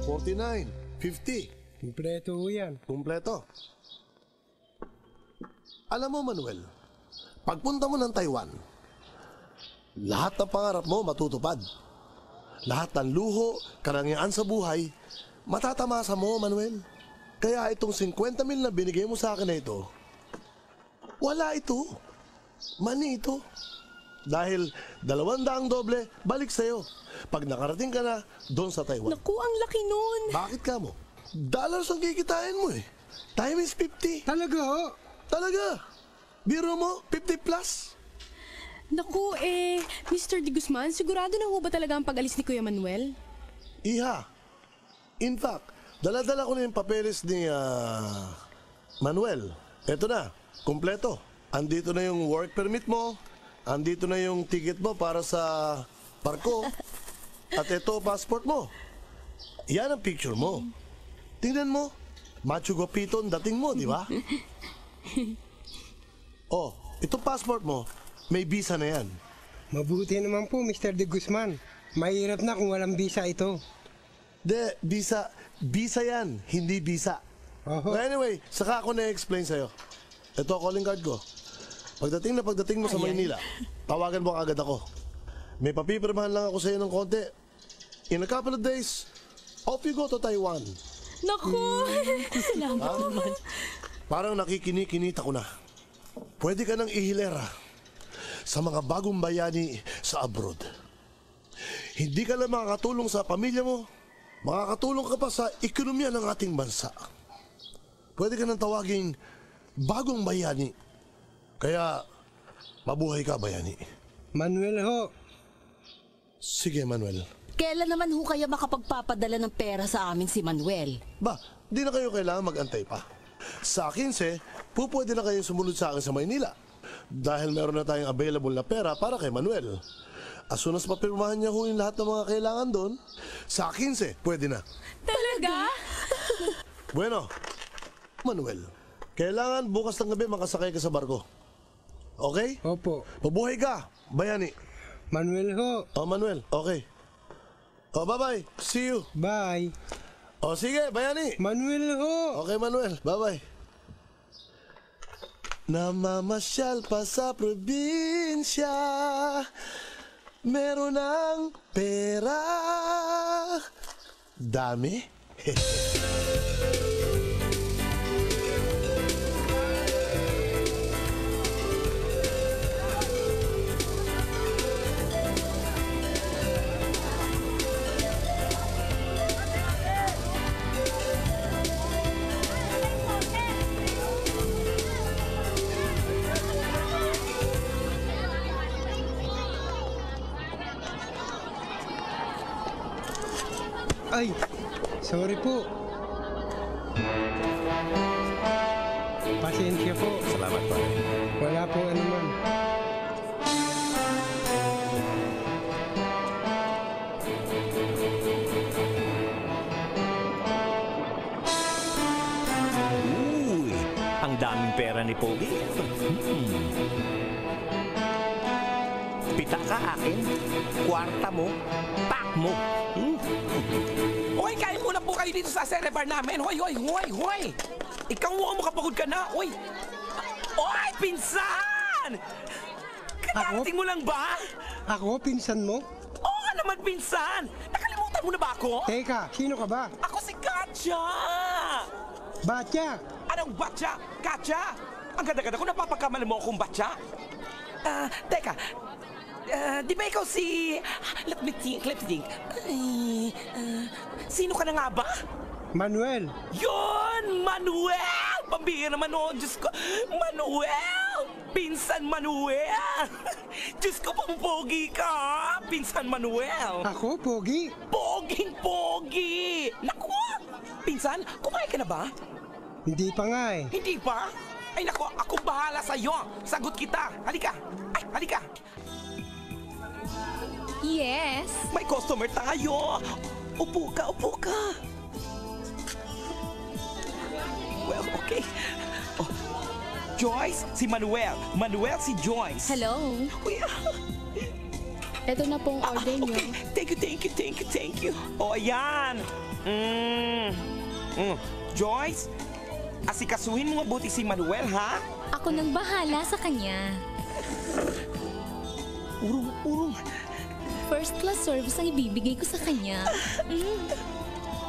49, 50. Kompleto ho yan. Kumpleto. Alam mo, Manuel, pagpunta mo ng Taiwan, lahat ng pangarap mo matutupad. Lahat ng luho, karangyaan sa buhay, matatamasa mo, Manuel. Kaya itong 50 mil na binigay mo sa akin na ito, wala ito. Mani ito. Dahil 200 doble, balik sa'yo. Pag nakarating ka na, doon sa Taiwan. Naku, ang laki nun. Bakit ka mo? Dollars ang kikitain mo eh. Time is 50. Talaga ho? Talaga. Biro mo, 50 plus. Naku, Mr. De Guzman, sigurado na ho ba talaga ang pag-alis ni Kuya Manuel? Iha. In fact, dala-dala ko na yung papeles ni Manuel. Eto na, kumpleto. Andito na yung work permit mo. Andito na yung ticket mo para sa barko. At ito, passport mo. Yan ang picture mo. Tingnan mo. Machu Guapiton dating mo, di ba? Oh, itong passport mo, may visa na yan. Mabuti naman po, Mr. De Guzman. Mahirap na kung walang visa ito. Visa. Visa yan, hindi visa. Oho. Anyway, saka ako na-explain sa'yo. Ito, calling card ko. Pagdating mo sa Maynila, tawagan mo agad ako. May papipirmahan lang ako sa'yo ng konti. In a couple of days, off you go to Taiwan. Naku, salamat naman. Parang nakikinikinita ko na. Pwede ka nang ihilera sa mga bagong bayani sa abroad. Hindi ka lang makakatulong sa pamilya mo, makakatulong ka pa sa ekonomiya ng ating bansa. Pwede ka nang tawaging bagong bayani. Kaya, mabuhay ka, bayani. Manuel ho. Sige, Manuel. Kailan naman ho kaya makapagpapadala ng pera sa amin si Manuel? Ba, di na kayo kailangan mag-antay pa. Sa 15, pwede na kayong sumunod sa akin sa Maynila. Dahil meron na tayong available na pera para kay Manuel. As soon as papirmahan niya yung lahat ng mga kailangan doon, sa 15, pwede na. Talaga? Bueno, Manuel, kailangan bukas ng gabi makasakay ka sa barko. Okay? Opo. Mabuhay ka, bayani. Manuel ho. Oh, Manuel, okay. Oh, bye-bye. See you. Bye. Oh, sige, bayani. Manuel ho. Okay, Manuel. Bye-bye. Namamasyal pa sa probinsya, meron ng pera. Dami. Ay, sorry po. Pasensya po. Salamat po. Wala po anuman. Uy, ang daming pera ni Pogi. Pita ka akin, kwarta mo, pak mo. Hoy, kain muna po kayo dito sa Cerebar namin. Hoy! Ikaw mukhang makapagod ka na. Hoy, pinsan! Kadating mo lang ba? Ako, pinsan mo? Oo nga naman, pinsan! Nakalimutan mo na ba ako? Teka, sino ka ba? Ako si Katya! Batya! Anong batya? Katya? Ang ganda-ganda ko, napapagkamali mo akong batya? Teka. Di ba ikaw si... Let me think. Sino ka na nga ba? Manuel! Yun! Manuel! Pambihira naman o, Diyos ko. Manuel! Pinsan Manuel! Diyos ko, pampogi ka! Pinsan Manuel! Ako, Pogi? Poging-pogi! Naku! Pinsan, kumain ka na ba? Hindi pa nga eh. Hindi pa? Ay naku, ako bahala sa'yo. Sagot kita. Halika. Halika. Yes. May customer tayo. Upo ka. Well, okay. Oh, Joyce, si Manuel. Manuel, si Joyce. Hello. Uy, Ito na po ang order niyo. Okay, thank you. O, ayan. Joyce, asikasuhin mo mabuti si Manuel, ha? Ako nang bahala sa kanya. Urong. First class service ang ibibigay ko sa kanya.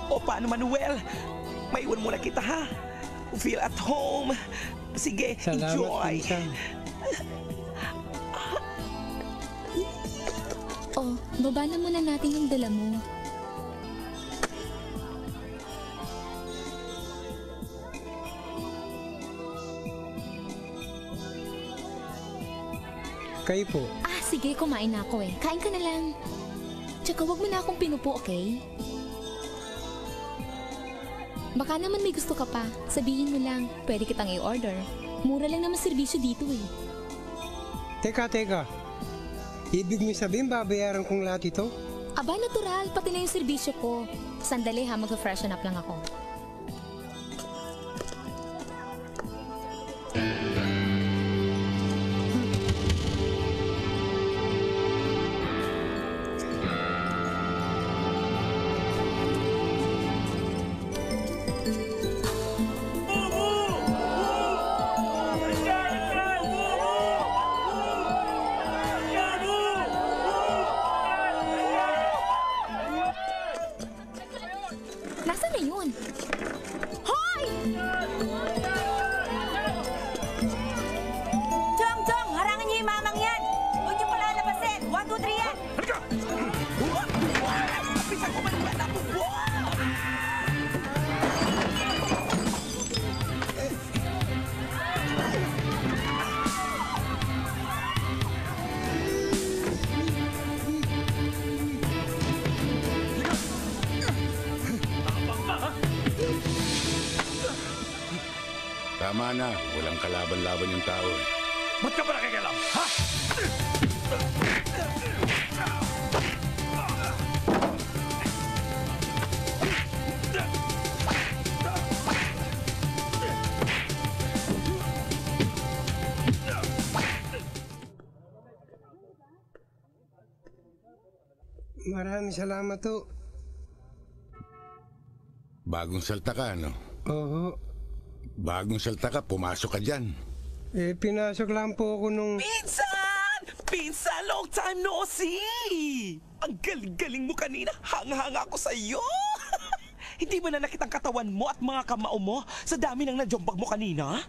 O, paano, Manuel? Maiwan muna kita, ha? Feel at home. Sige, Salamat, enjoy. pinsan. Oh, baba na muna natin yung dala mo. Kayo po. Sige, kumain na ako eh. Kain ka na lang. Tsaka wag mo na akong pinupo, okay? Baka naman may gusto ka pa. Sabihin mo lang, pwede kitang i-order. Mura lang naman serbisyo dito eh. Teka. Ibig mo sabihin babayaran kong lahat ito? Aba, natural. Pati na yung serbisyo ko. Sandali ha, mag-freshen up lang ako. Nasaan na yun? Hoy! Chong, harangan niyo yung mamang yan! Huwag niyo palalabasin! 1, 2, 3 yan! Pisan ko, Manuel, ako. Tama na, walang kalaban-laban yung tao. Ba't ka ba nakikialam? Ha? Maraming salamat to. Bagong salta ka, no? Oo. Bagong salta ka, pumasok ka dyan. Pinasok lang po ako nung... Pinsan, long time no see! Ang galing-galing mo kanina. Hanga-hanga ako sa iyo. Hindi ba na nakitang katawan mo at mga kamao mo sa dami ng najombag mo kanina?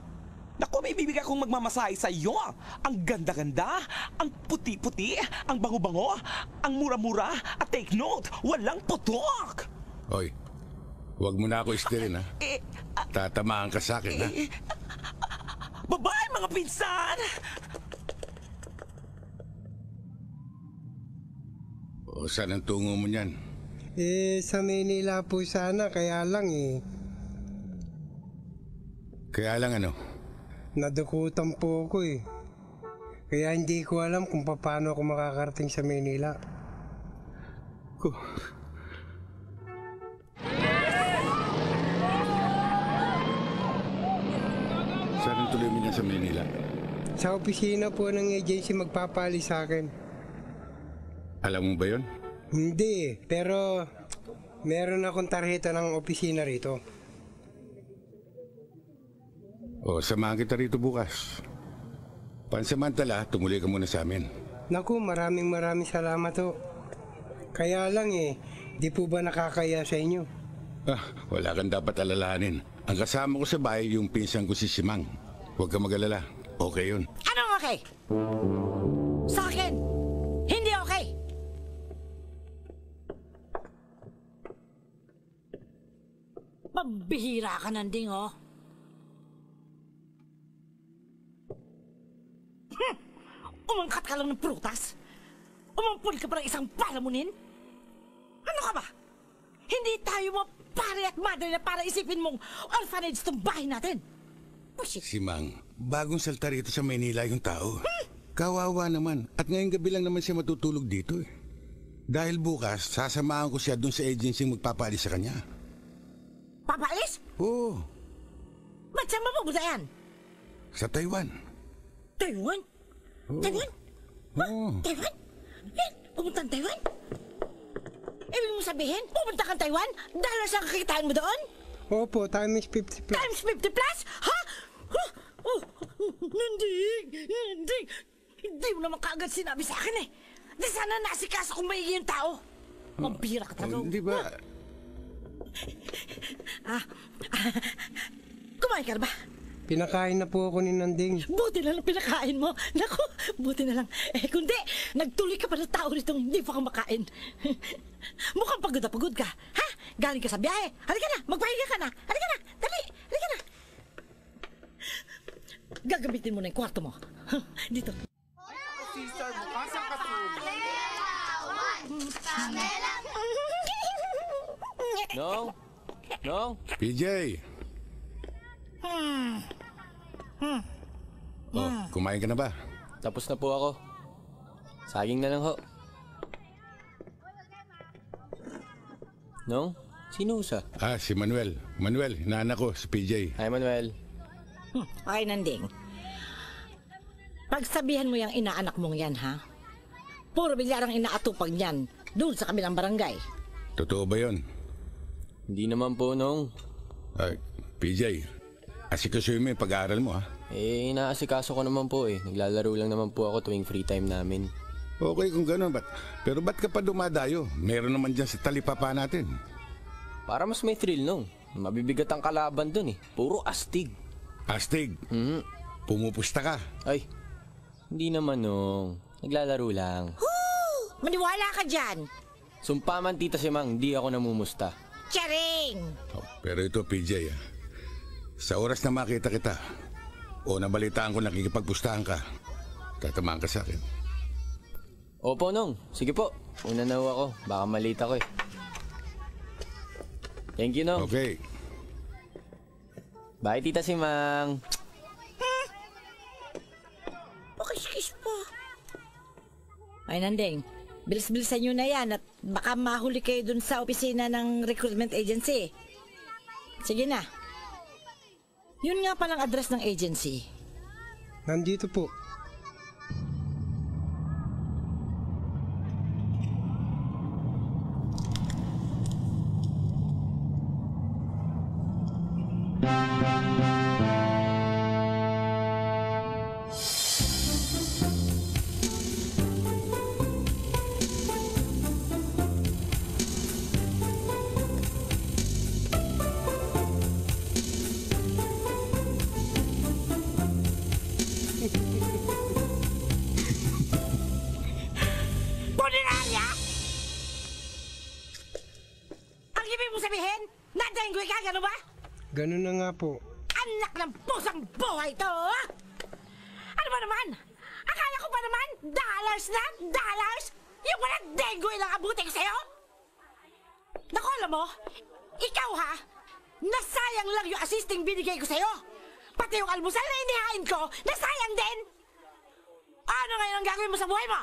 Naku, may bibigay akong magmamasahe sa iyo. Ang ganda-ganda, ang puti-puti, ang bango-bango, ang mura-mura, at take note, walang putok! Hoy, huwag mo na ako istirin, ha? Tatamaan ka sa akin, ha? Babae, mga pinsan! O, saan ang tungo mo niyan? Sa Manila po sana, kaya lang Kaya lang ano? nadukutan po ako Kaya hindi ko alam kung paano ako makakarating sa Manila. Saan ang tuloy mo niyan sa Manila? Sa opisina po ng agency magpapali sa akin. Alam mo ba yon? Hindi, pero meron akong tarjeta ng opisina rito. O, samahan kita rito bukas. Pansamantala, tumuloy ka muna sa amin. Naku, maraming salamat ho. Kaya lang di po ba nakakaya sa inyo? Wala kang dapat alalahanin. Ang kasama ko sa bahay, yung pinsan ko si Simang. Huwag ka mag-alala. Okay yun. Anong okay? Sa akin, hindi okay! Pambihira ka nanding, oh. Umangkat ka lang ng prutas? Umampun ka pa ng isang palamunin? Ano ka ba? Hindi tayo mga pare at madre na para isipin mong orphanage itong bahay natin. Bullshit. Simang, bagong salta rito sa Manila yung tao. Kawawa naman. At ngayong gabi lang naman siya matutulog dito Dahil bukas, sasamahan ko siya dun sa agency magpapaalis sa kanya. Papaalis? Oo, Ba't saan mapupunta yan? sa Taiwan. Taiwan? Oo. Taiwan? Oo. Taiwan? Yan, Pumunta ng Taiwan? Ibig mo sabihin, pumunta kang Taiwan? Dollars ang kakitaan mo doon? Opo, times 50 plus. Times 50 plus? Ha? Huh? Oh, hindi. Hindi mo naman kaagad sinabi sa akin eh. Di sana nasikaso kung may yung tao. Mambira ka talaga. Hindi ba? Kumain ka na ba? Pinakain na po ako ni Nanding. Buti na lang pinakain mo. Naku, buti na lang. Kundi, nagtuloy ka pa ng tao nitong hindi pa kumakain. Mukhang pagod na pagod ka. Ha? Galing ka sa biyahe. Halika na, magpahinga ka na. Halika na, dali. Halika na. Gagamitin mo na yung kwarto mo. Dito. Nong? PJ! Oh, kumain ka na ba? Tapos na po ako. Saging na lang ho. Nong? Sino sa? Si Manuel. Manuel, inaanak ko, si PJ. Hi, Manuel. Ay, Nanding. Pagsabihan mo yung inaanak mong yan, ha? Puro bilyarang inaatupag niyan doon sa kabilang barangay. Totoo ba yun? Hindi naman po, Nong. PJ, asikasuhin mo yung pag-aaral mo, ha? Inaasikaso ko naman po eh. Naglalaro lang naman po ako tuwing free time namin. Okay kung gano'n, pero ba't ka pa dumadayo? Meron naman dyan sa talipapa natin. Para mas may thrill, Nong. Mabibigat ang kalaban dun eh. Puro astig. Astig? Pumupusta ka? Ay, hindi naman, Nong. Naglalaro lang. Maniwala ka dyan! Sumpa man, Tita Simang, hindi ako namumusta. Charing! Pero ito, PJ, sa oras na makita kita, o nabalitaan ko nakikipagpustahan ka, tatamaan ka sa akin. Opo, Nong. Sige po. Una na ho ako. Baka malita ko eh. Thank you, Nong. Okay. Bye, Tita Simang. Pakis-kis pa. Ay, Nandeng. Bilis-bilisan nyo na yan at baka mahuli kayo dun sa opisina ng recruitment agency. Sige na. Yun nga palang address ng agency. Nandito po. Boninaria! Ang ibig mo sabihin? Nadenggoy ka, gano'n ba? Ganun na nga po. Anak ng pusang buhay to! Ano ba naman? Akala ko ba naman, dollars na? Dollars? Yung walang denggoy lang abuti ko sa'yo? Naku, alam mo, ikaw ha, nasayang lang yung assisting binigay ko sa'yo. Pati yung almusal na inihain ko, nasayang din! Ano ngayon ang gagawin mo sa buhay mo?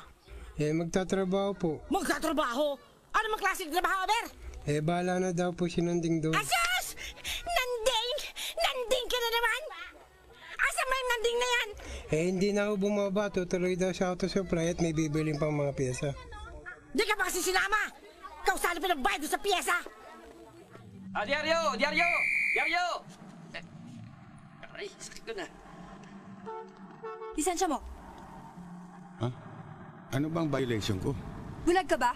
Magtatrabaho po. Magtatrabaho? Ano mang klaseng trabaho, Aber? Bahala na daw po si Nanding doon. Asus! Nanding! Nanding ka na naman! Asan ba yung nanding na yan? Hindi na ako bumaba. Tutuloy daw sa auto supply at may bibiling pang mga pyesa. Di ka ba kasi sinama? Ikaw sana pinagbayad doon sa pyesa! Diaryo! Diaryo! Diaryo! Aray, sakit ko na. Lisensya mo. Ano bang violation ko? Bulag ka ba?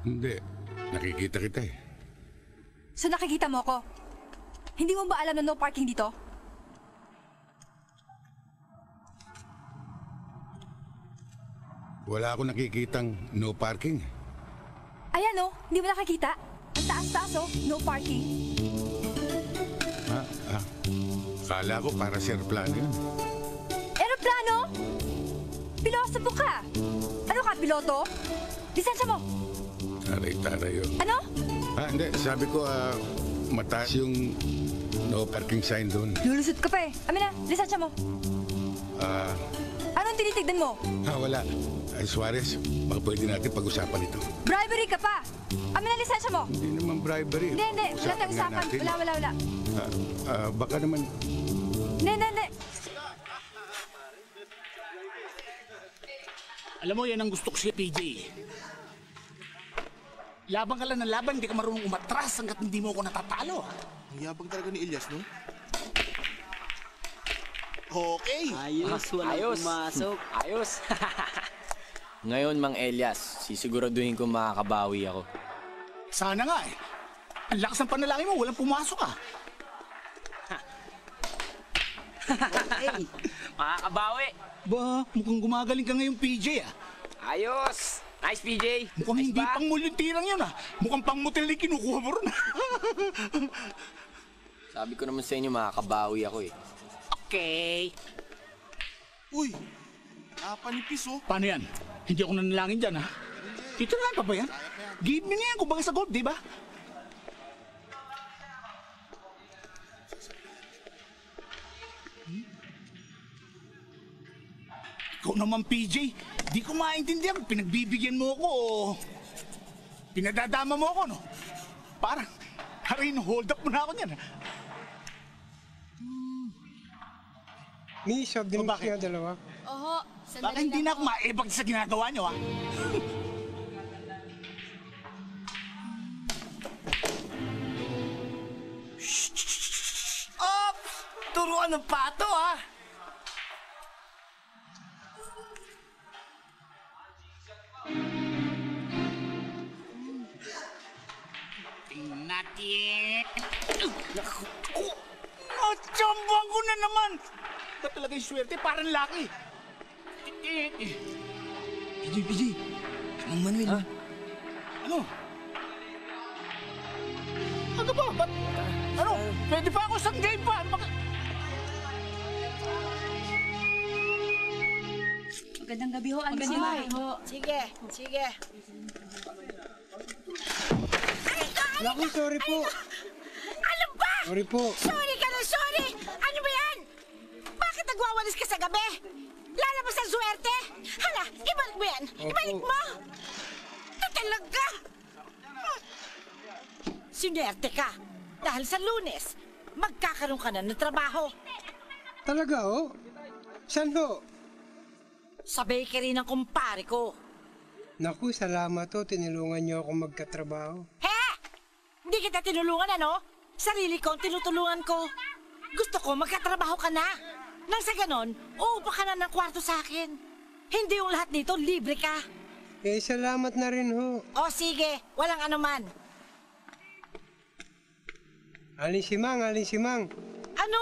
Hindi. Nakikita kita eh. So nakikita mo ko? Hindi mo ba alam na no parking dito? Wala akong nakikitang no parking. Ayan o, hindi mo nakikita? Ang taas-taas o, no parking. Kala ko para sa aeroplano yun. Aeroplano? Pilosopo ka? Ano ka, piloto? Lisensya mo. Taray-taray yun. Ano? Hindi. Sabi ko, mataas yung no parking sign doon. Lulusot ka pa eh. Amin na, lisensya mo. Anong tinitignan mo? Wala. Suarez, baka pwede natin pag-usapan ito. Bribery ka pa. Amin na, lisensya mo. Hindi naman bribery. Hindi. Wala tayong nga usapan. natin. Wala. Baka naman... Hindi. Alam mo, yan ang gusto ko siya, PJ. Laban ka lang ng laban, hindi ka marunong umatras hanggat hindi mo ako natatalo. Ang yabang talaga ni Elias, no? Okay. Ayos, walang pumasok. Ayos. Ngayon, Mang Elias, sisiguraduhin ko makakabawi ako. Sana nga eh. Ang lakas ng panalangin mo, walang pumasok ah. Okay. Makakabawi. Ba, mukhang gumagaling ka ngayon, PJ ah. Ayos. Nice, PJ. Mukhang Nice hindi ba? pang muluntirang yun ah. Mukhang pang motel na kinukuha mo rin ah. Sabi ko naman sa inyo, makakabawi ako eh. Okay. Uy, napanipis oh. Paano yan? Hindi ako nanalangin dyan ha. Titirahan pa ba yan? Give me na yan, kumbaga sa golf, di ba? Ikaw naman, PJ. Di ko maintindihan kung pinagbibigyan mo ako o pinadadama mo ako, no? Parang, harin, hold up mo na ako niyan. May soft drinks nga dalawa. Oho, Baka hindi na ako maibag sa ginagawa niyo, ha? Op! Turuan ng pato, ha? Tingnan natin. Naku! Natsambang ko na naman! Ito talaga yung swerte, parang laki. PJ. Anong Manuel? Ha? Ano? Ano ba? Ba't? Ano? Pwede pa ako sa game pa? Magandang gabi ho, Auntie Magandang Mai. gabi ho. Sige. Naku, sorry po. Ano ba? Sorry po. Sorry ka na, sorry! Ano ba yan? Bakit nagwawalis ka sa gabi? Lalabas ang swerte? Hala, ibalik mo yan! Ibalik mo! Ito talaga! Sinerte ka! Dahil sa Lunes, magkakaroon ka na ng trabaho. Talaga ho? Saan ho? Sa bakery ng kumpare ko. Naku, salamat ho. Tinulungan niyo ako magkatrabaho. He! Hindi kita tinulungan, ano? Sarili ko ang tinutulungan ko. Gusto ko magkatrabaho ka na. Nang sa ganon, uupa ka na ng kwarto sa akin. Hindi yung lahat dito, libre ka. Eh, salamat na rin ho. O sige, walang anuman. Alin si Mang. Ano?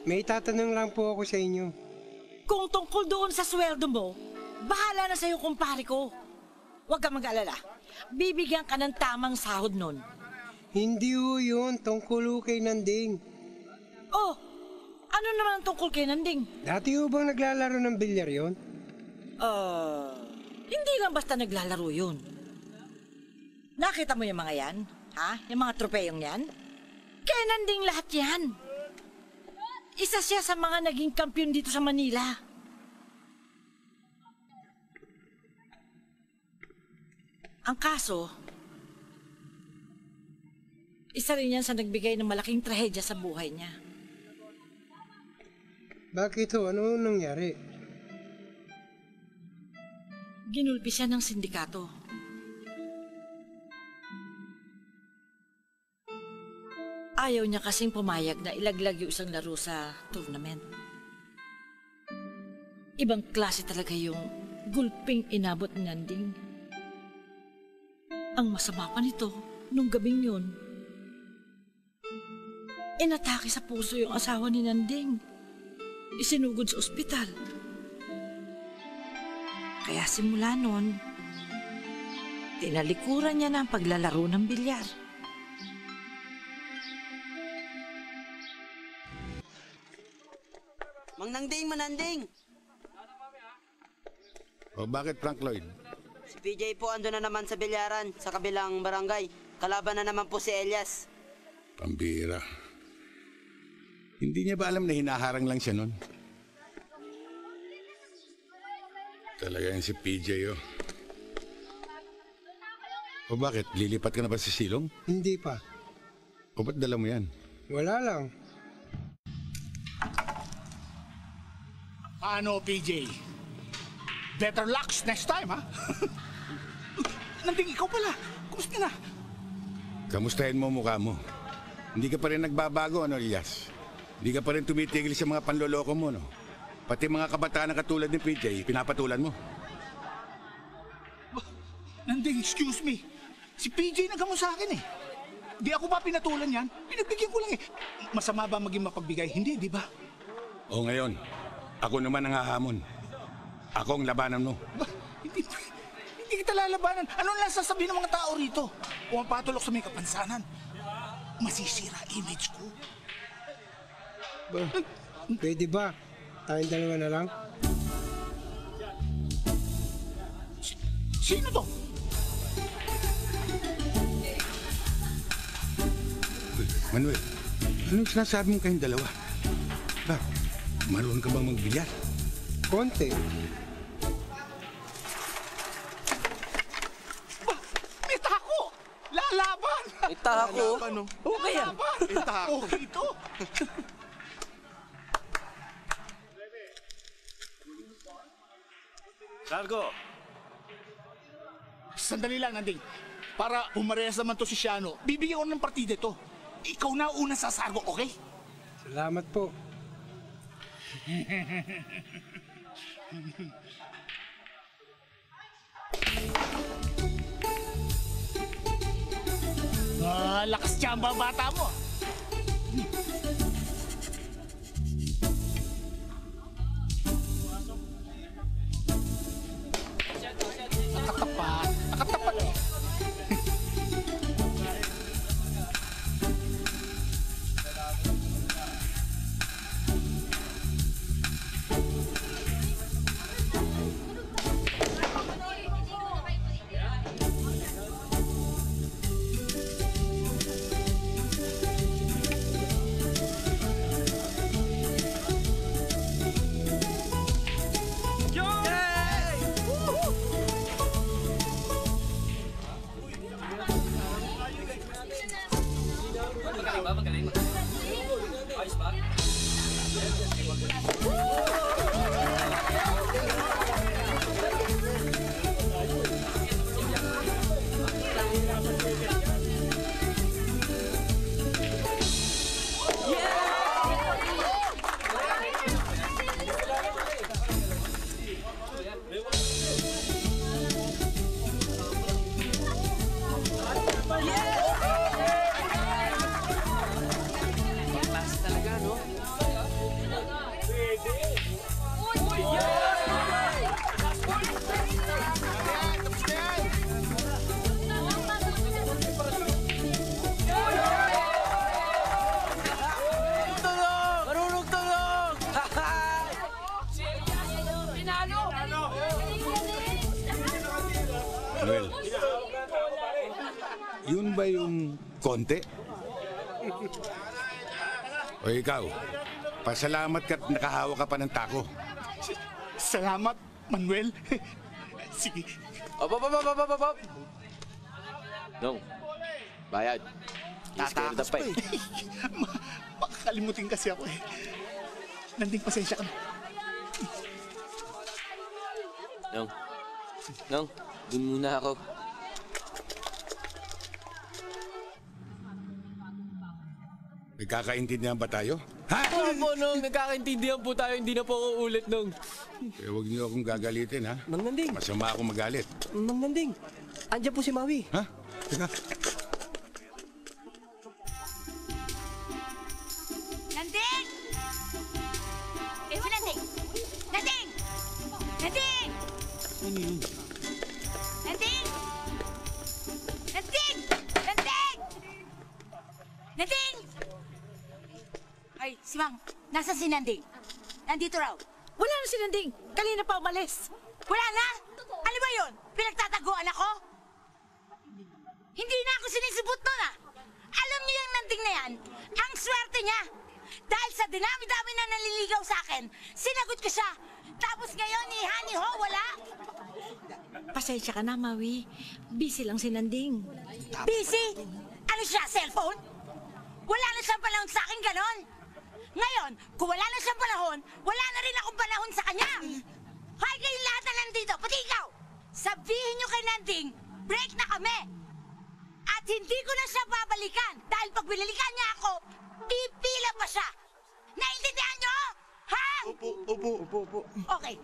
May tatanong lang po ako sa inyo. Kung tungkol doon sa sweldo mo, bahala na sa'yo kumpare ko. Huwag kang mag-alala. Bibigyan ka ng tamang sahod nun. Hindi ho yun. Tungkol ho kay Nanding. Oh, ano naman ang tungkol kay Nanding? Dati ho bang naglalaro ng bilyar yun? Hindi lang basta naglalaro yun. Nakita mo yung mga yan? Ha? Yung mga tropeyong yan? Kay Nanding lahat yan. Isa siya sa mga naging kampiyon dito sa Manila. Ang kaso, isa rin yan sa nagbigay ng malaking trahedya sa buhay niya. Bakit ho? Ano nangyari? Ginulpi siya ng sindikato. Ayaw niya kasing pumayag na ilaglag yung isang laro sa tournament. Ibang klase talaga yung gulping inabot ni Nanding. Ang masama pa nito, nung gabing yun, inatake sa puso yung asawa ni Nanding. Isinugod sa ospital. Kaya simula nun, tinalikuran niya na ang paglalaro ng bilyar. Mananding! O bakit, Frank Lloyd? Si PJ po ando na naman sa bilyaran sa kabilang barangay. Kalaban na naman po si Elias. Pambira. Hindi niya ba alam na hinaharang lang siya nun? Talaga yan si PJ, oh. O bakit? Lilipat ka na ba sa silong? Hindi pa. O ba't dala mo yan? Wala lang. Ano, PJ? Better luck next time, ha? Nanding, ikaw pala. Kumusta na? Kamustahin mo mukha mo. Hindi ka pa rin nagbabago, ano, Elias? Hindi ka pa rin tumitigil sa mga panloloko mo, no? Pati mga kabataan na katulad ni PJ, pinapatulan mo. Nanding, excuse me. Si PJ nagamo sa akin eh. Di ako pa pinatulan yan. Pinagbigyan ko lang eh. Masama ba maging mapagbigay? Hindi, di ba? O ngayon, ako naman ang hahamon. Ako ang labanan mo. Hindi kita lalabanan. Ano lang sasabihin ng mga tao rito? Pumapatulok sa may kapansanan. Masisira image ko. Pwede ba? Tayong dalawa na lang? Sino to? Manuel, anong sinasabi mo kayong dalawa? Ba, marunong ka bang magbilyar? Konti. May tako! Lalaban! May tako? Okay yan. May tako. Okay ito. Sargo! Sandali lang, Nanding. Para umarehas naman to si Shiano, bibigyan ko ng partida to. Ikaw na una sa sargo, okay? Salamat po. Lakas tsamba bata mo. Nakatapat. Nakatapat eh. Manuel, yun ba yung konti? O ikaw, pasalamat ka't nakahawa ka pa ng tako. Salamat, Manuel. Sige. Op! Nong, bayad. Tatakas pa eh. Makakalimutin kasi ako eh. Nanding, pasensya ka na. Nong, dun muna ako. Nagkakaintindihan ba tayo? Opo, Nong, nagkakaintindihan po tayo. Hindi na po ako ulit, Nong. Eh, huwag niyo akong gagalitin, ha? Mang Nanding. Masama ako magalit. Mang Nanding, andyan po si Maui. Ha? Teka. Nanding! Eh, si Nanding! Nanding! Nanding! Ano yun? Nanding! Nanding! Nanding! Nanding! Ay, si Mang, nasa si Nanding? Nandito raw. Wala na si Nanding. Kanina pa umalis. Wala na? Ano ba yun? Pinagtataguan ako? Hindi na ako sinisibot nun ah. Alam niyo yung Nanding na yan? Ang swerte niya. Dahil sa dinami-dami na naliligaw sa akin, sinagot ko siya. Tapos ngayon, ni Honey Ho, wala. Pasensya ka na, Maui. Busy lang si Nanding. Busy? Ano siya, cellphone? Wala na siyang panahon sa akin, ganon. Ngayon, kung wala na siyang panahon, wala na rin akong panahon sa kanya. Hay kayong lahat na nandito, pati ikaw. Sabihin niyo kay Nanding, Break na kami! At hindi ko na siya babalikan dahil pag binalikan niya ako, pipila pa siya! Naintindihan niyo? Ha? Opo. Okay.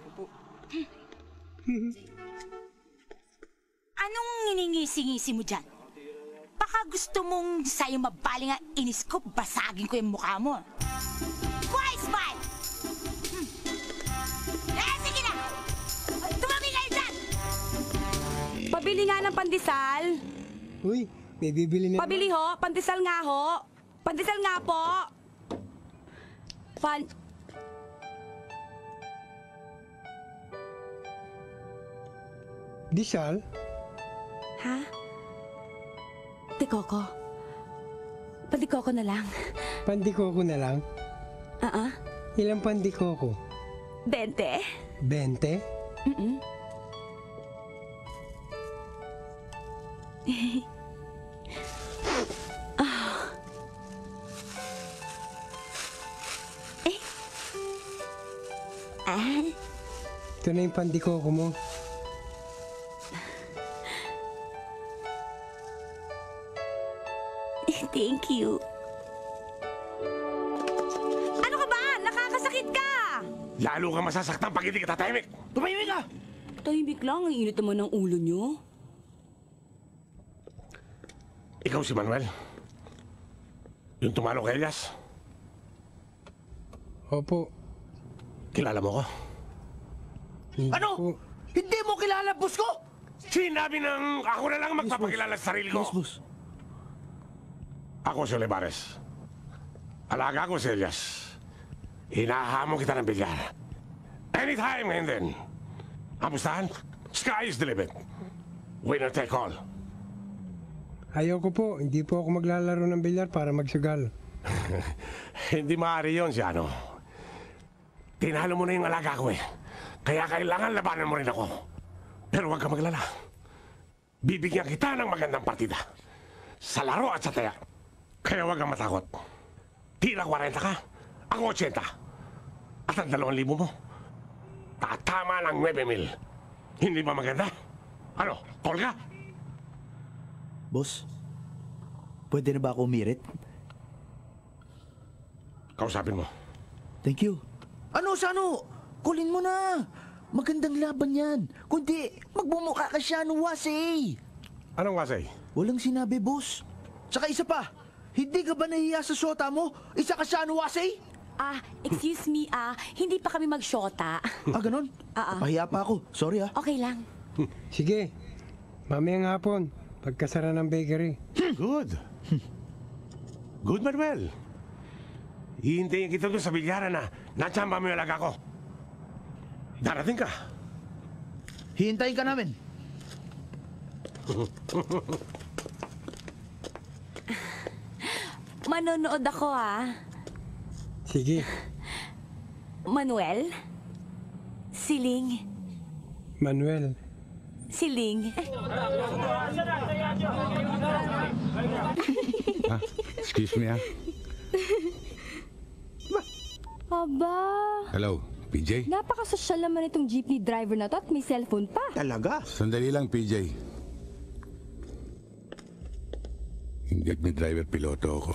Anong nginingisi-ngisi mo dyan? Baka gusto mong sa'yo mabaling ang inis ko, basagin ko yung mukha mo. Why smile? Sige na! Tumabi kayo dyan! Pabili nga ng pandesal. Uy, may bibili na. Pabili ho, pandesal nga ho. Pandesal nga po. Disal? Ha? Tikoko. Pandikoko na lang. Pandikoko na lang? Ilang pandikoko? 20. 20? Ito na yung pandikoko mo. Thank you. Ano ka ba? Nakakasakit ka! Lalo ka masasaktan pag hindi ka tatahimik. Tumahimik ka! Tahimik lang. Ang init naman ng ulo nyo. Ikaw si Manuel? Yung tumalo kay Elias? Opo. Kilala mo ko? Ano? Hindi mo kilala, boss ko? Sinabi ng ako na lang magpapakilala sa sarili ko. Yes, boss. Ako si Olivares. Alaga ko si Elias. Hinahamon kita ng bilyar. Anytime ngayon din. Amustahan? Sky is the limit. Winner take all. Ayoko po. Hindi po ako maglalaro ng bilyar para magsugal. Hindi maaari yun, Siano. Tinalo mo na yung alaga ko eh. Kaya kailangan labanan mo rin ako. Pero huwag ka maglala. Bibigyan kita ng magandang partida. Sa laro at sa taya. Kaya huwag kang matakot. Tila 40 ka, ako 80. At ang 2,000 mo, tatama ng 9,000. Hindi ba maganda? Ano, call ka? Boss, pwede na ba ako umirit? Kausapin mo. Thank you. Ano sa ano? Kulin mo na. Magandang laban yan. Kundi, magbumuka ka siya ng wasay. Anong wasay? Walang sinabi, boss. Tsaka isa pa, hindi ka ba nahiya sa syota mo? Isa ka siya ng wasay? Excuse me, hindi pa kami mag-shota. Ganon? Pahiya pa ako. Sorry, Okay lang. Sige. Mamayang hapon, pagkasara ng bakery. Good. Good, Manuel. Hihintayin kita doon sa bilyaran na natsamba mo yung alaga ko. Darating ka. Hihintayin ka namin. Manonood ako, Sige. Manuel? Siling? Manuel. Siling? Excuse me, Aba, Hello, PJ? napakasosyal naman itong jeepney driver na to at may cellphone pa. Talaga? Sandali lang, PJ. Hindi may driver, piloto ako.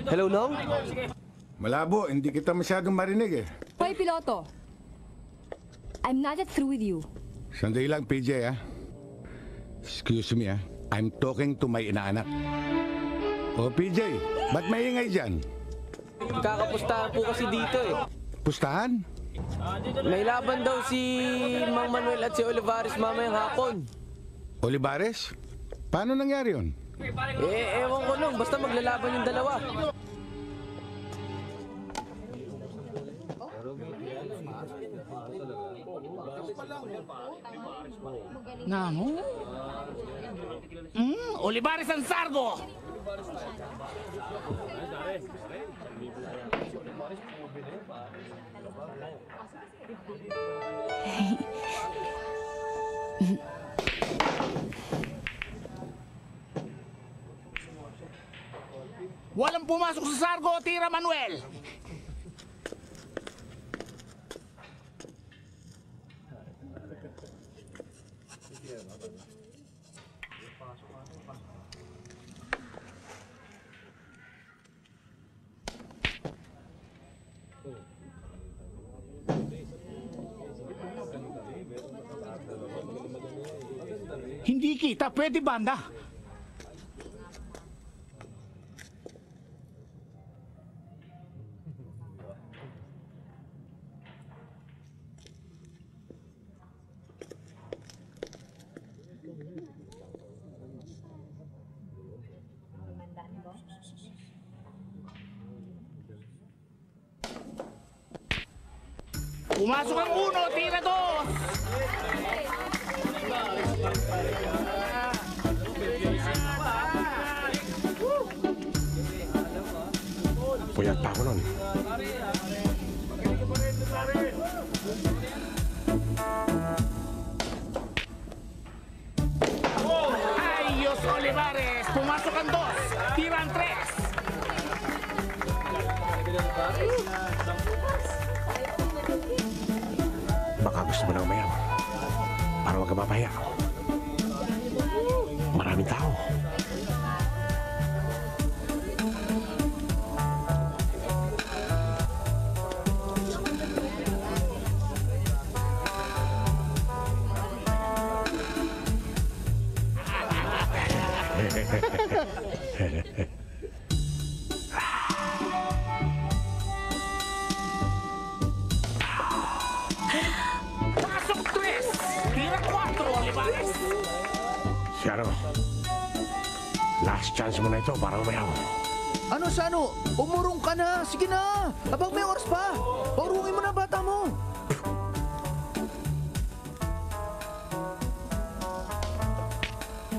Hello, Nong? Malabo, hindi kita masyadong marinig eh. Hoy, piloto. I'm not yet through with you. Sandali lang, PJ, Excuse me, I'm talking to my inaanak. Oh, PJ, ba't maingay dyan? Kakapustahan po kasi dito eh. Pustahan? May laban daw si Mang Manuel at si Olivares mamayang hapon. Olivares? Paano nangyari yun? Ewan ko lang, basta maglalaban yung dalawa. Namo? Olivares ang sargo! Walang pumasok sa sargo, Tira Manuel! Hindi kita, pwede banda. Pumasok ang uno, tira dos! Puyat pa ako nun. Ayos, Olivares! Pumasok ang dos! Tira ang tres! Baka gusto mo na umayaw para wag ka mapahiya. Maraming tao. Pasok tres! Tira 4, Olivares! Si ano? Last chance mo na ito para umayaw. Ano sa ano? Umurong ka na! Sige na! Abang may oras pa! Paurungin mo na bata mo!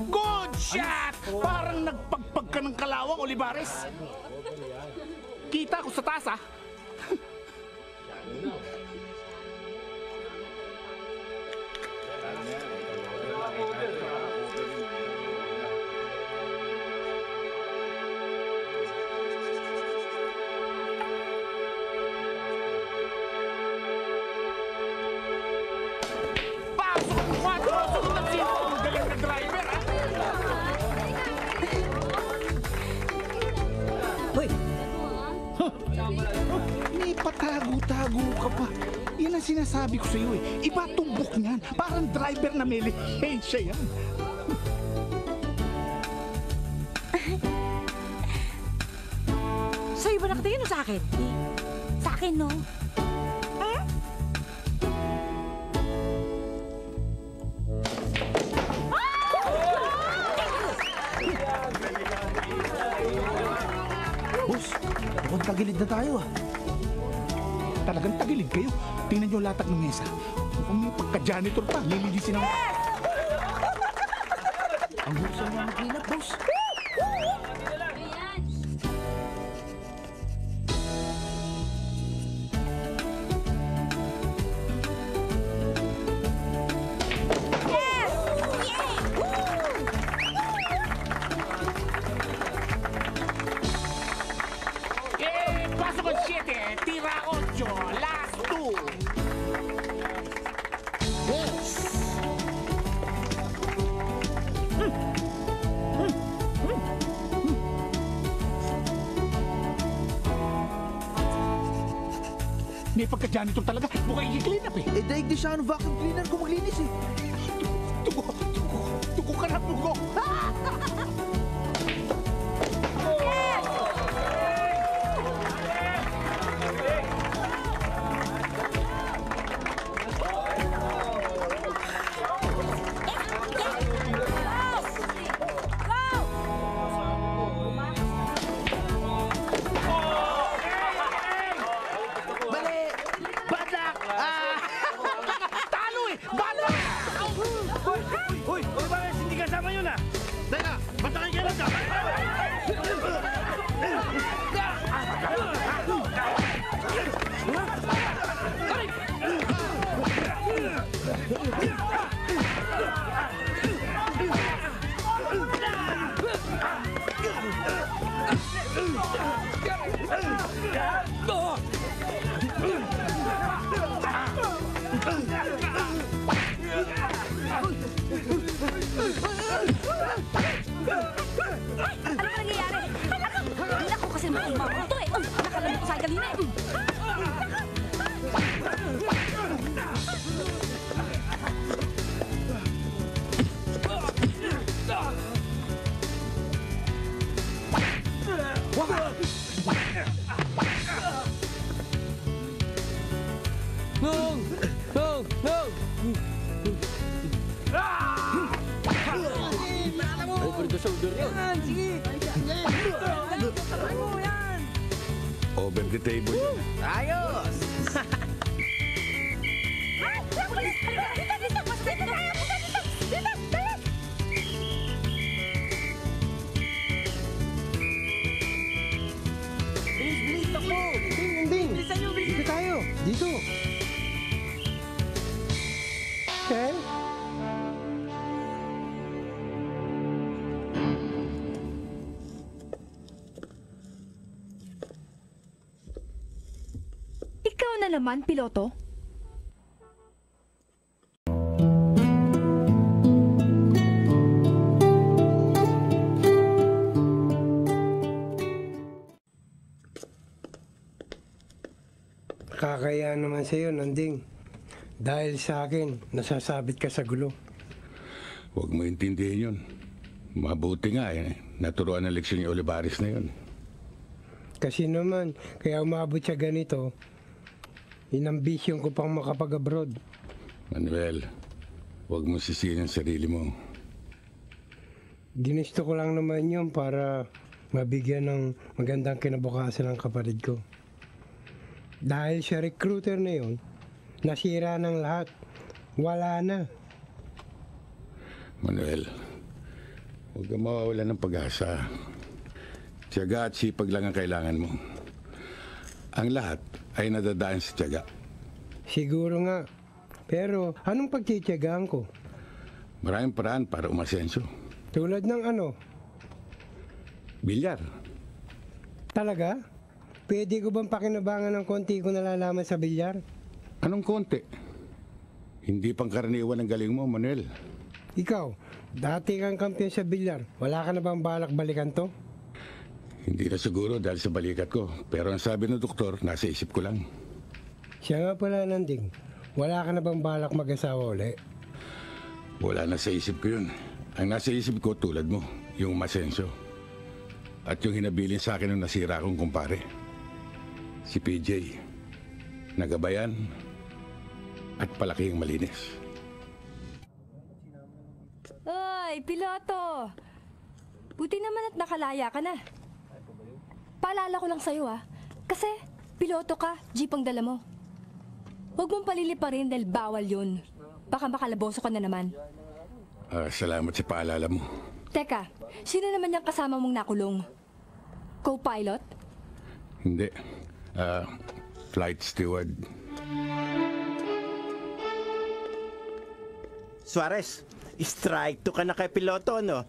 Good shot! Parang nagpagpag ka ng kalawang, Olivares. Kita ko sa taas, ah. Pasok ang 4! Sunod ang 5! Galing na driver, ah! Hoy! May patago-tago ka pa. Yan ang sinasabi ko sa iyo eh. Iba tumbok niyan. Parang driver na may lihensya yan. Sa'yo ba nakatingin o sa akin? Sa akin, no? Boss, mukhang tagilid na tayo ah. Talagang tagilid kayo. Tingnan niyo latag ng mesa. Mukhang may pagka-janitor pa. Lilinisin ang... Ang husay na mag-clean up, boss. Pasok ang 7, tira 8, last 2. Yes! May pagka-janitor talaga. Mukhang i-clean up eh. Eh, daig di siya ang vacuum cleaner kung maglinis eh. Tugo ka na, tugo. shoulder yun. Yan, sige. Over the table yun. Ayos! Bilis, takbo! Ding! Dito tayo! Dito! Okay? Ikaw na naman, piloto? Kakaya naman sa'yo, Nanding. Dahil sa akin, nasasabit ka sa gulo. Huwag mo intindihin yun. Mabuti nga naturuan ng leksyon yung Olivares na yun. Kasi naman, kaya umabot siya ganito, inambisyon ko pang makapag-abroad. Manuel, huwag mo sisihin ang sarili mo. Ginusto ko lang naman yun para mabigyan ng magandang kinabukasan ng kapatid ko. Dahil sa recruiter na yun, nasira ng lahat. Wala na. Manuel, huwag kang mawawala ng pag-asa. Tiyaga at sipag lang ang kailangan mo. Ang lahat ay nadadaan sa tiyaga. Siguro nga. Pero anong pagtitiyagaan ko? Maraming paraan para umasenso. Tulad ng ano? Bilyar. Talaga? Pwede ko bang pakinabangan ng konti ko nalalaman sa bilyar? Anong konti? Hindi pangkaraniwan ang galing mo, Manuel. Ikaw, dati kang kampiyon sa bilyar. Wala ka na bang balak balikan to? Hindi na siguro dahil sa balikat ko. Pero ang sabi ng doktor, nasa isip ko lang. Siya nga pala, Nanding. Wala ka na bang balak mag-asawa uli? Wala na sa isip ko yun. Ang nasa isip ko tulad mo, yung masenso. At yung hinabilin sa akin ng nasira kong kumpare. Si PJ. Nagabayan at palaki ang malinis. Ay, piloto! Buti naman at nakalaya ka na. Paalala ko lang sa'yo kasi piloto ka, jeep ang dala mo. Huwag mong paliliparin dahil bawal yun. Baka makalaboso ka na naman. Salamat sa paalala mo. Teka, sino naman yung kasama mong nakulong? Co-pilot? Hindi. Flight steward. Suarez, strike to ka na kay piloto, no?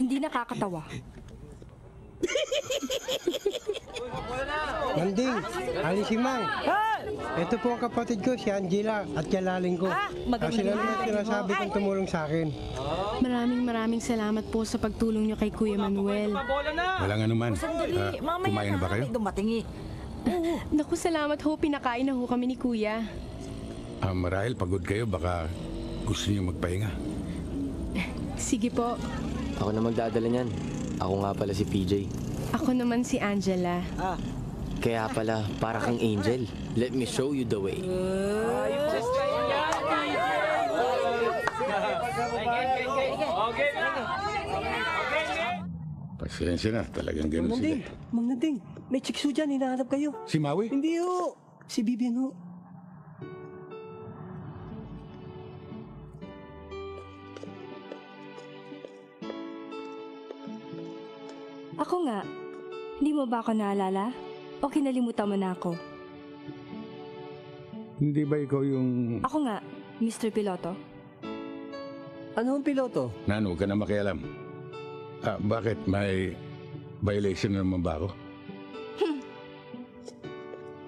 Hindi nakakatawa. Nanding, Ali si Mang. Ito po ang kapatid ko, si Angela, at kalaling ko. Sila naman sinasabi kong tumulong sa akin. Maraming salamat po sa pagtulong niyo kay Kuya Manuel. Walang anuman. Kumain na ba kayo? Naku, salamat ho. Pinakain na ho kami ni Kuya. Marahil pagod kayo, baka gusto niyo magpahinga. Sige po. Ako na magdadala niyan. Ako nga pala si PJ. Ako naman si Angela. Kaya pala, para kang angel. Let me show you the way. Pasensya na, talagang ganun sila. Mang Nanding, may chicks ho dyan, hinahanap kayo. Si Maui? Hindi ho, si Vivian ho. Ako nga, hindi mo ba ako naalala? O kinalimutan mo na ako? Hindi ba ikaw yung... Ako nga, Mr. Piloto. Ano ang piloto? Nano, huwag ka na makialam. Bakit? May violation na naman ba ako?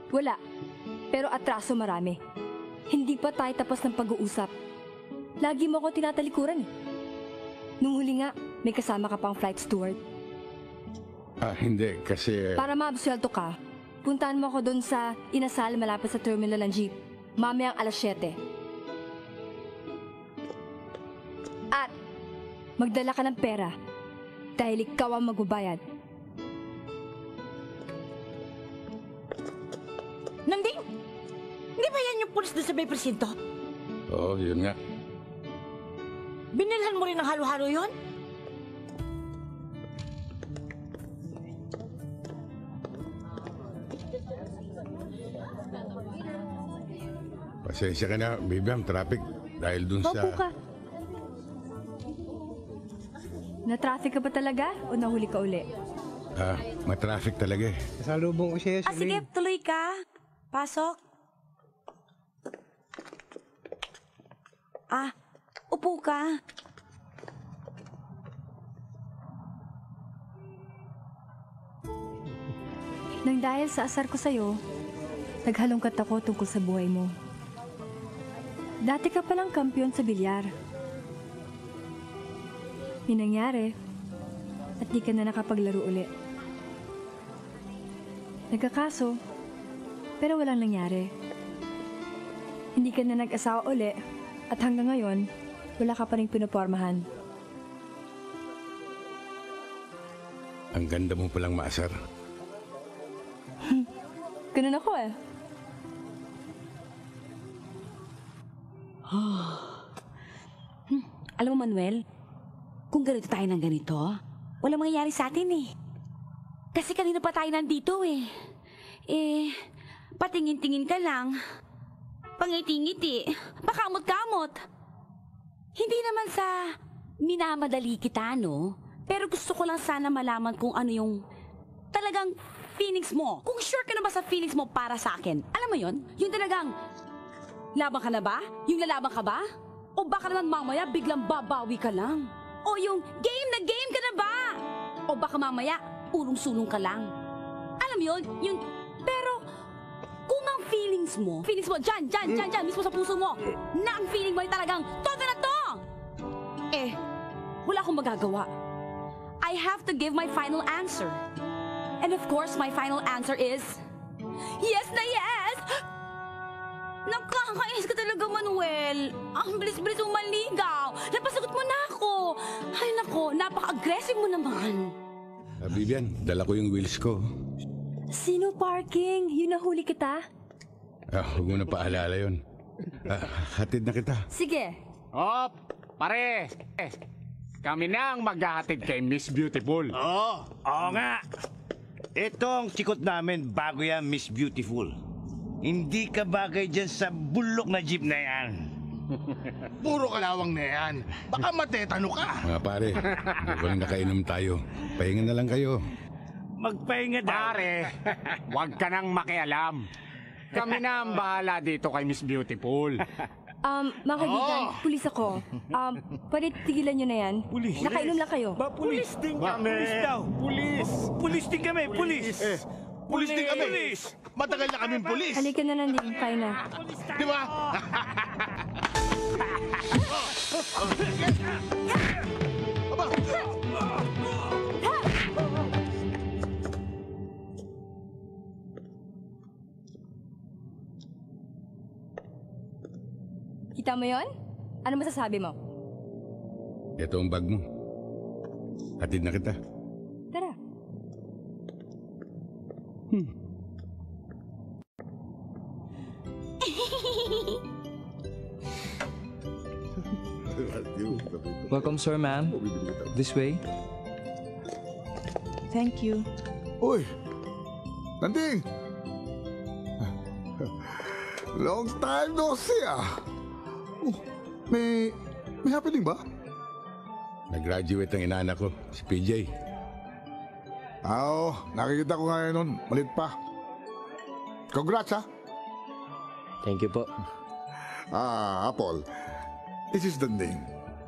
Wala. Pero atraso marami. Hindi pa tayo tapos ng pag-uusap. Lagi mo ako tinatalikuran eh. Nung huli nga, may kasama ka pang flight steward. Hindi. Kasi... Para maabsuelto ka, puntahan mo ako doon sa inasal malapit sa terminal ng jeep. Mamayang alas 7. At magdala ka ng pera dahil ikaw ang magbabayad. Nanding! Hindi ba yan yung pulis doon sa may presinto? Oo, yun nga. Binilhan mo rin ng halo-halo yun? Pasensya ka na, Bibiam, traffic. Dahil dun sa... Paupo ka. Na-traffic ka ba talaga o nahuli ka uli? Matraffic talaga eh. Salubong ko siya, Sige, tuloy ka. Pasok. Upo ka. Nang dahil sa asar ko sa'yo, naghalongkat ako tungkol sa buhay mo. Dati ka palang kampiyon sa bilyar. May nangyari at di ka na nakapaglaro uli. Nagkakaso, pero walang nangyari. Hindi ka na nag-asawa uli at hanggang ngayon, wala ka pa rin pinopormahan. Ang ganda mo palang maasar. Ganun ako eh. Alam mo, Manuel, kung ganito tayo ng ganito, walang mangyayari sa atin eh. Kasi kanina pa tayo nandito eh. Patingin-tingin ka lang. Pangiti-ngiti. Pakamot-kamot. Hindi naman sa minamadali kita, no? Pero gusto ko lang sana malaman kung ano yung talagang feelings mo. Kung sure ka na ba sa feelings mo para sa akin. Alam mo yon? Yung talagang laban ka na ba? Yung lalaban ka ba? O baka naman mamaya biglang babawi ka lang? O yung game na game ka na ba? O baka mamaya ulong-sulong ka lang? Alam mo yun? Yung... Pero kung ang feelings mo, dyan, mismo sa puso mo, na ang feeling mo ay talagang todo na to! Wala akong magagawa. I have to give my final answer. And of course, my final answer is... Yes na yes! Nakakainis ka talaga, Manuel. Ang bilis-bilis mo maligaw. Napasagot mo na ako. Ay nako, napaka-aggressive mo naman. Bibian, dala ko yung wheels ko. Sino parking? Yun nahuli kita? Huwag mo na paalala yun. Hatid na kita. Sige. Pare! Kami na ang maghahatid kay Miss Beautiful. Oo nga. Itong tikot namin bago yan, Miss Beautiful. Hindi ka bagay dyan sa bulok na jeep na yan. Puro kalawang na yan. Baka matetano ka. Mga pare, mukhang nakainom tayo. Pahinga na lang kayo. Magpahinga daw. Pare, huwag ka nang makialam. Kami na ang bahala dito kay Miss Beautiful. Mga kaibigan, pulis ako. Pwede tigilan nyo na yan. Pulis. Nakainom lang kayo. Pulis din kami. Pulis daw. Pulis din kami. Pulis. Pulis din kami. Matagal na kaming pulis. Halika na nandun, kayo na. Di ba? Kita mo yon? Ano masasabi mo? Ito ang bag mo. Hatid na kita. Tara. Welcome, sir, ma'am. This way. Thank you. Uy! Nanding! Long time no see ah! May happening ba? Nag-graduate ang inaanak ko, si PJ. Nakikita ko ngayon nun. Malit pa. Congrats, ha? Thank you po. Apple. This is the name.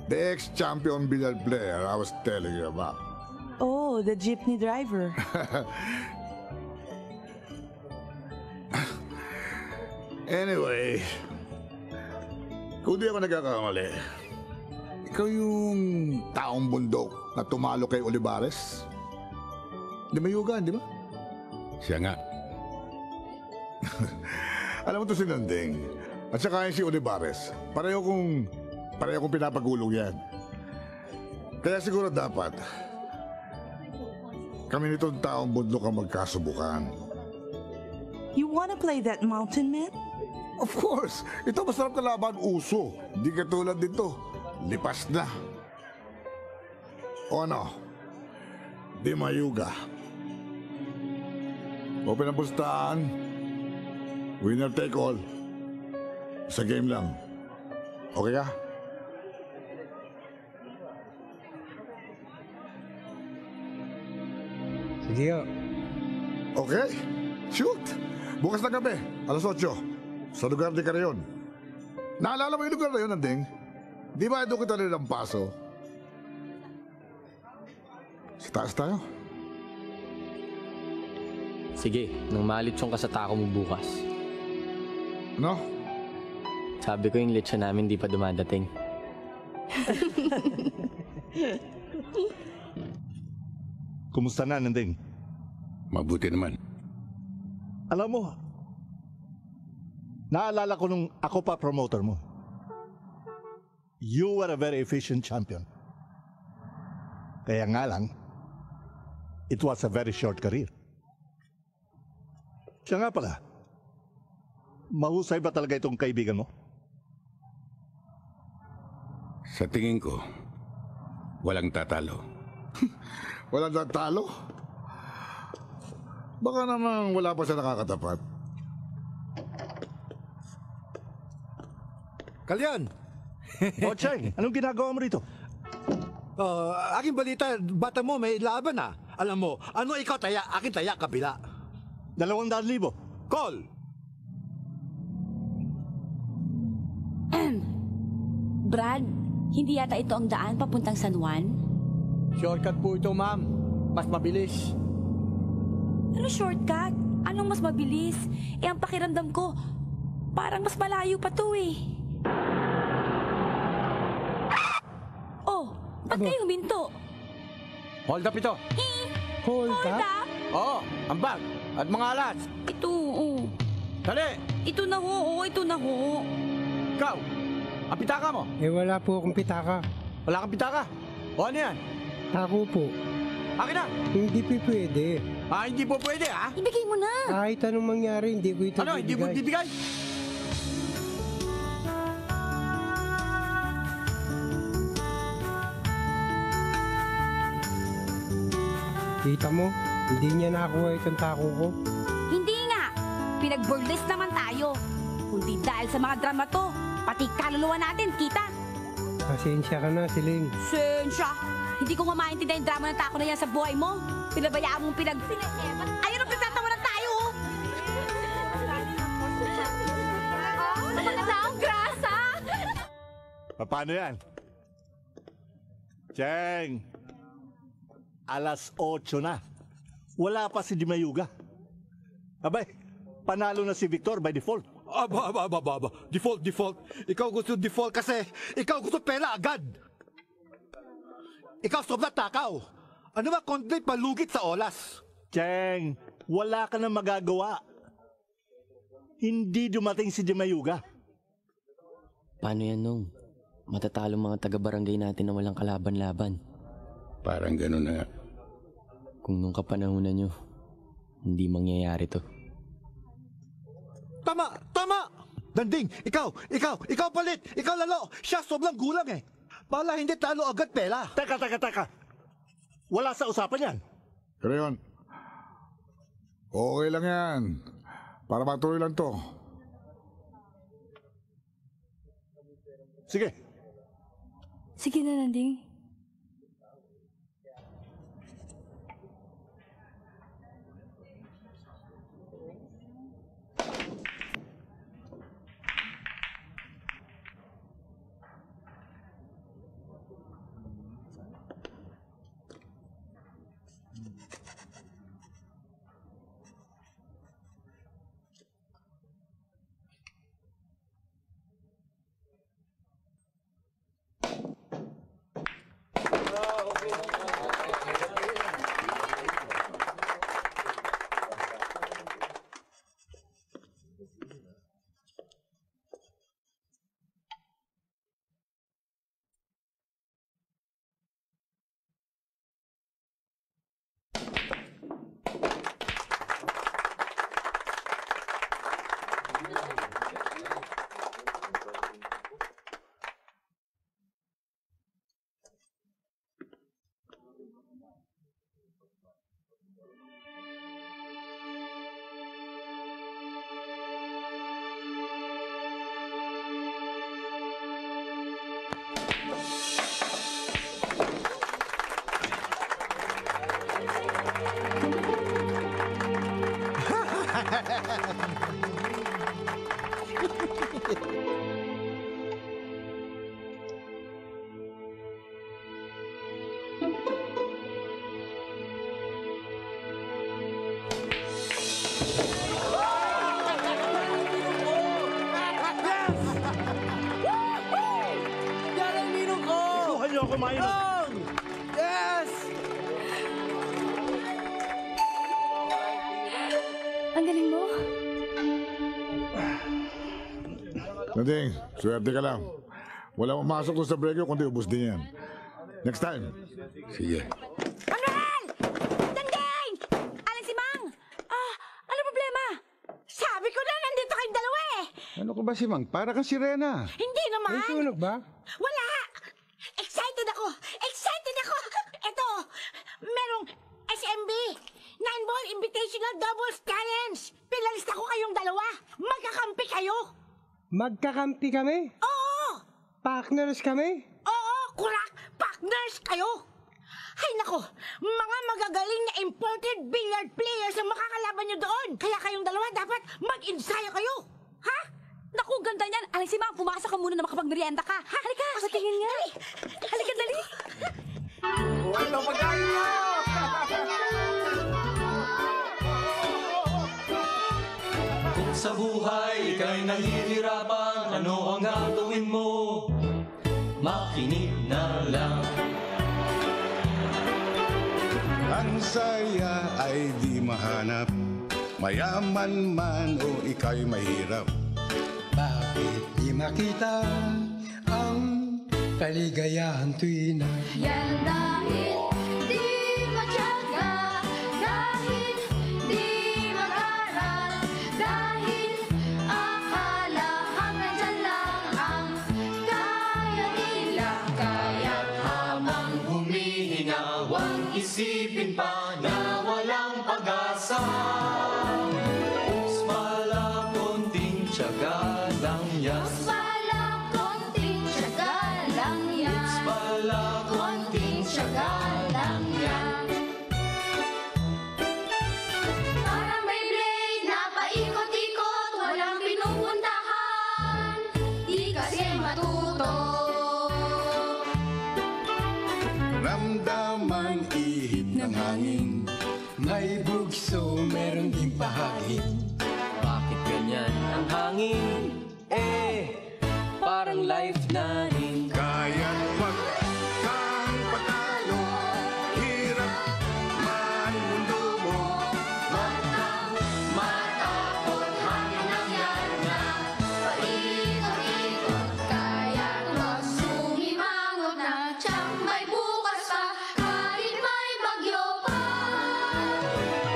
The ex-champion billiard player I was telling you about. Oh, the jeepney driver. Anyway, kung di ako nagkakamali, ikaw yung taong bundok na tumalo kay Olivares? Di mayugan, di ba? Siya nga. Alam mo to si Nanding. At saka yung si Olivares. Pareho kong pinapagulong yan. Kaya siguro dapat kami nitong taong bundok ang magkasubukan. You wanna play that mountain man? Of course! Ito masarap na laban uso. Di katulad dito. Lipas na. O ano? Di mayuga. Open ang pustahan. Winner take all. Sa game lang. Okay ka? Sige ho. Okay. Shoot! Bukas na gabi, alas 8. Sa lugar ni Carayon. Naalala mo yung lugar na yun, Anding? Di ba doon kita nilang paso? Sa taas tayo. Sige, nang malitsong ka sa tako mo bukas. Ano? Sabi ko yung lechon namin di pa dumadating. Kumusta na, Nanding? Mabuti naman. Alam mo, naalala ko nung ako pa promoter mo. You were a very efficient champion. Kaya nga lang, it was a very short career. Siya nga pala, mahusay ba talaga itong kaibigan mo? Sa tingin ko, walang tatalo. Walang tatalo? Baka naman wala pa siya nakakatapat. Kalyan! O, Cheng, anong ginagawa mo rito? Aking balita, bata mo may laban na. Alam mo, ano ikaw taya, akin taya, kabila. 200,000. Call! Brad, hindi yata ito ang daan papuntang San Juan? Shortcut po ito, ma'am. Mas mabilis. Ano shortcut? Anong mas mabilis? Ang pakiramdam ko, parang mas malayo pa to eh. Oh, ba't kayo huminto? Hold up ito. Hold up? Oo, ang bag at mga alas. Ito, oo. Dali! Ito na ho, oo, ito na ho. Ikaw, ang pitaka mo. Wala po akong pitaka. Wala kang pitaka? O ano yan? Ako po. Akin na! Hindi po pwede. Hindi po pwede, ha? Ibigay mo na! Kahit anong mangyari, hindi ko ito Ano, hindi mo bibigay? Kita mo, hindi niya nakuha itong tako ko. Hindi nga! Pinag-burlesque naman tayo. Kundi dahil sa mga drama to, pati kaluluwa natin, kita. Pasensya ka na, Siling. Sensya! Hindi ko mamaintindihan yung drama ng tako na yan sa buhay mo. Pinabayaan mong Ayun ang pinagtatawanan tayo! Napakala ang grasa! Paano yan? Cheng! Alas 8 na. Wala pa si Dimayuga. Abay, panalo na si Victor by default. Aba. Default. Ikaw gusto default kasi ikaw gusto pera agad. Ikaw sobrang takaw. Ano ba kundi palugit sa olas? Cheng, wala ka na magagawa. Hindi dumating si Dimayuga. Paano yan, Nong? Matatalo mga taga-barangay natin na walang kalaban-laban. Parang gano'n na nga. Kung nung kapanahunan nyo, hindi mangyayari to. Tama! Danding, ikaw palit! Ikaw lalo! Siya sobrang gulang eh! Bala hindi talo agad pela! Teka! Wala sa usapan yan. Pero yun, okay lang yan. Para matuloy lang to. Sige. Sige na, Nanding. ako mainom. Yes! Ang galing mo. Nanding, swerte ka lang. Walang pumasok doon sa break kundi ubos din yan. Next time. Sige. Manuel! Dangding! Aling si Mang! Ano problema? Sabi ko na, nandito kayong dalawa eh! Ano ko ba si Mang? Para kang sirena. Hindi naman! May sunog ba? Wala! Excited ako! Excited ako! Eto, merong SMB, 9-ball Invitational Doubles Challenge! Pinalista ko kayong dalawa! Magkakampi kayo! Magkakampi kami? Oo! Partners kami? Oo! Kurak! Partners kayo! Hay nako! Mga magagaling na imported billiard players ang makakalaban nyo doon! Kaya kayong dalawa dapat mag-ensayo kayo! Ha? Naku, ganda niyan! Aling si Mang, pumasok ka muna na makapagmerienda ka! Halika! Patingin nga! Halika, dali! Ano magayo? Kung sa buhay ika'y nahihirapan, ano ang gagawin mo? Makinig na lang. Ang saya ay di mahanap, mayaman man o ika'y mahirap. Bakit di makita ang kaligayahan tuwing na Yan dahil di matyaga, dahil di mag-aral, dahil akala hanggang dyan lang ang kaya nila. Kaya't habang humihinga, huwag isipin pa na walang pag-asa. Mas pala konting tiyaga lang yan. Mas pala konting tiyaga lang yan. Mas pala konting tiyaga lang yan. Parang may blade na paikot-ikot, walang pinupuntahan. Di kasi matuto. Ramdaman ihip ng hangin, may bugso, meron ding pahangin. Bakit ganyan ang hangin? Parang life na rin. kaya't wag kang patalo, hirap man mundo mo. Huwag kang matakot, hangin lang yan na paikot-ikot. Kaya't huwag sumimangot na tiyang may bukas pa, kahit may bagyo pa.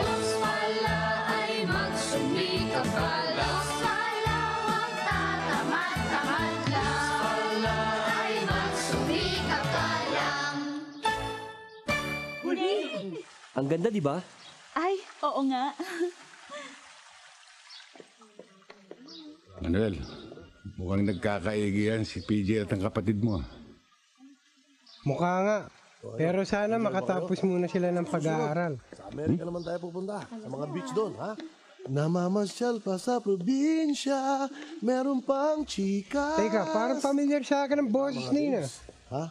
Ups pala ay magsumikap ka lang. Ups pala huwag tatamad-tamad lang. Ups pala ay magsumikap ka lang. Ang ganda, di ba? Ay, oo nga. Manuel, mukhang nagkakaigihan si PJ at ang kapatid mo. Mukha nga. Pero sana makatapos muna sila ng pag-aaral. Sa Amerika naman tayo pupunta. Sa mga beach doon, ha? Namamasyal pa sa probinsya, meron pang chika. Teka, parang familiar sa akin ang boses na yun. Ha?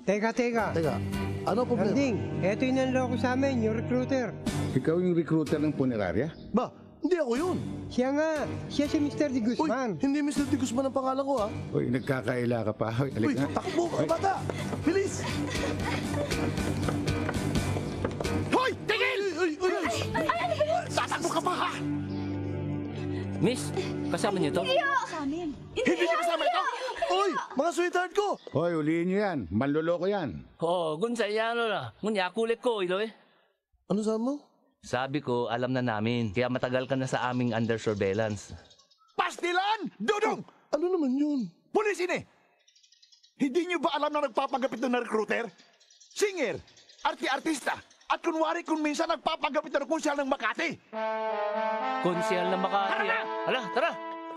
Teka. Teka, ano problema? Nanding, eto yung nanloko sa amin, yung recruiter. Ikaw yung recruiter ng punerarya? Ba, hindi ako yun. Siya nga, siya si Mr. De Guzman. Hindi Mr. De Guzman ang pangalan ko, ha? Uy, nagkakaila ka pa. Hoy, Uy, alik na. takbo ka, bata! Bilis! Hoy! Tigil! Ano ba yun? Tatakbo ka pa ha? Miss, kasama niyo to? Sa amin. Hindi niya kasama ito? Uy, mga sweetheart ko! Hoy, ulihin nyo yan. Manloloko yan. Kun sa iyano na. Ngunya kulit ko, ilo eh. Ano sabi mo? Sabi ko, alam na namin. Kaya matagal ka na sa aming under surveillance. Pastilan! Dudong! Ano naman yun? Pulis ini! Hindi niyo ba alam na nagpapanggapit na recruiter? Singer, artista, at kunwari kung minsan nagpapanggapit na konsyal ng Makati. Konsyal na Makati, ha? Hala, tara!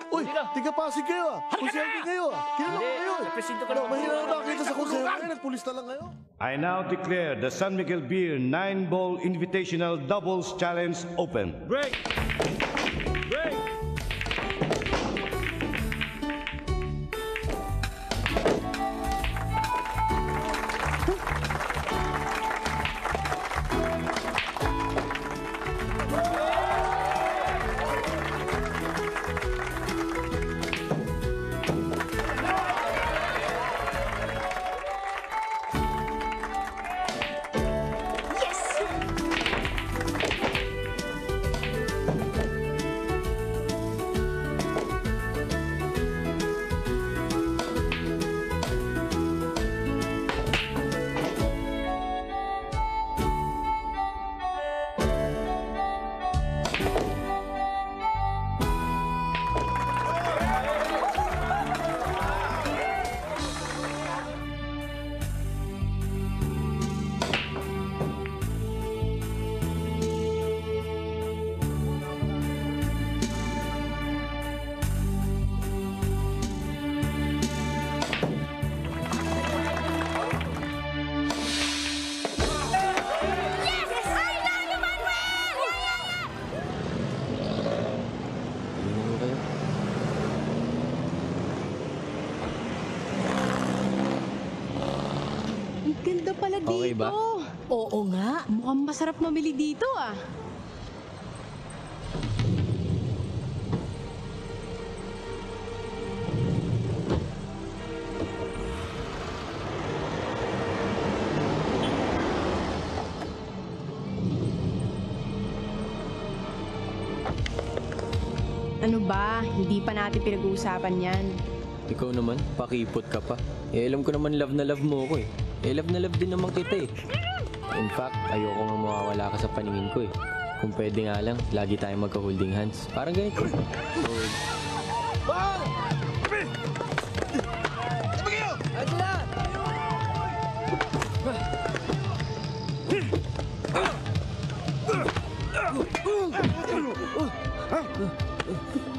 Uy, tiga Pasig kayo, ha? Konsyente kayo, ha? Kilala ko kayo. Sa presinto ka No, mahirap na nakita sa konsyente. Nagpulis na lang kayo. I now declare the San Miguel Beer 9-Ball Invitational Doubles Challenge open. Break! Break! ganda pala dito. Okay ba? Oo nga. Mukhang masarap mamili dito ah. Ano ba? Hindi pa natin pinag-uusapan yan. Ikaw naman, pakipot ka pa. Alam ko naman love na love mo ko eh. Love na love din naman kita eh. In fact, ayoko nga mawawala ka sa paningin ko eh. Kung pwede nga lang, lagi tayong magka-holding hands. Parang ganito.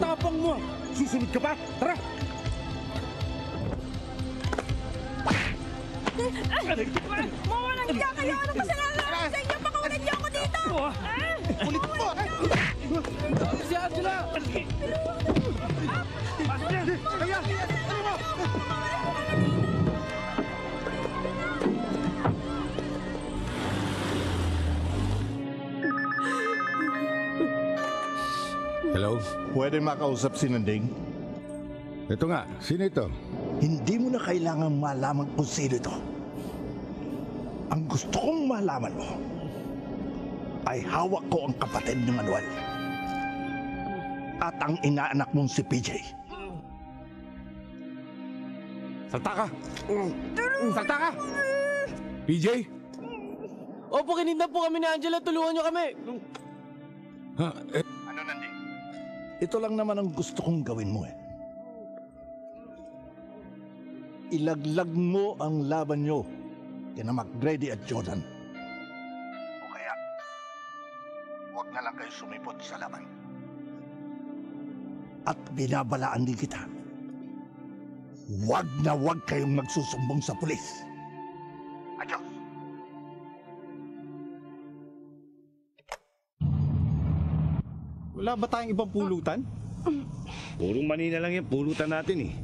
Tapang mo! Susunod ka pa? Tara! Mawalang hiya kayo! Ano kasalanan ko sa inyo? Pakaulan niyo ako dito! Ulit mo! Si Angela! Kaya! Ano mo? Hello? Pwede makausap si Nanding? Ito nga, sino ito? Hindi mo na kailangan malaman kung sino ito. Ang gusto kong malaman mo ay hawak ko ang kapatid ni Manuel at ang inaanak mong si PJ. Salta ka! Salta ka! PJ? Opo, kinindan po kami ni Angela. Tulungan niyo kami. Ha? Ano, Nanding? Ito lang naman ang gusto kong gawin mo eh. Ilaglag mo ang laban nyo kina McGrady at Jordan. O kaya, huwag na lang kayo sumipot sa laban. At binabalaan din kita. Huwag na huwag kayong magsusumbong sa pulis. Adios. Wala ba tayong ibang pulutan? Puro mani na lang yung pulutan natin eh.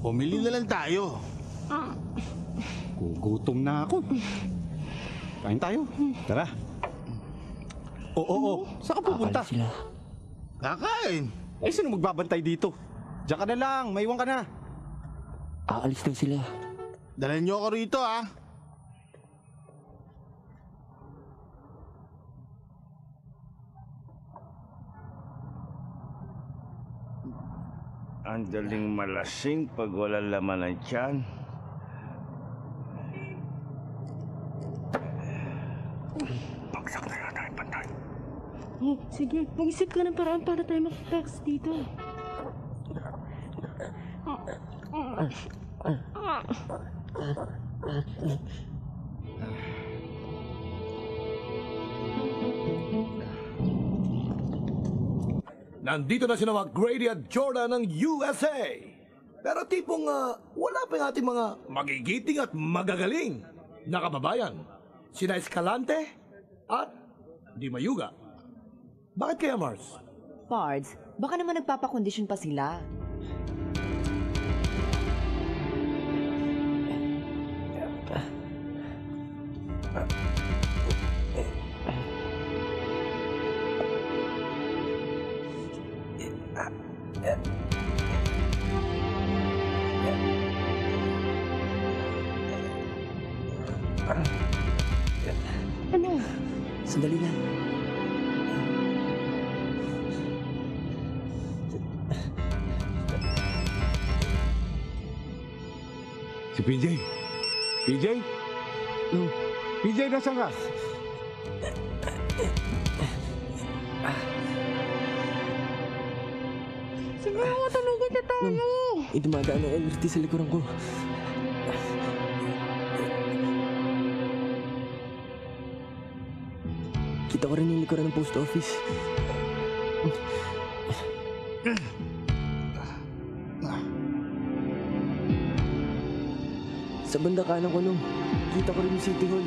Pumili na lang tayo. Gugutom na ako. Kain tayo. Tara. Oo. Saan ka pupunta? Kakain. Eh, sino magbabantay dito? Diyan ka na lang. Maiwan ka na. Aalis daw sila. Dalhin niyo ako rito, ah. Ang daling malasing pag wala laman ng tiyan. Bagsak na yata yung pantay. Oh, sige, mag-isip ka ng paraan para tayo makitax dito. Nandito na sila McGrady at Jordan ng USA. Pero tipong wala pa yung ating mga magigiting at magagaling na kababayan. Sina Escalante at Di Mayuga. Bakit kaya, Mars? Pards, baka naman nagpapakondisyon pa sila. Ano? Sandali lang. Si PJ? PJ? PJ, nasaan ka? Sige, matulungan niya tayo. Dumadaan ng LRT sa likuran ko. Kita ko rin yung likuran ng post office. Sa banda kanan ko nung, kita ko rin yung City Hall.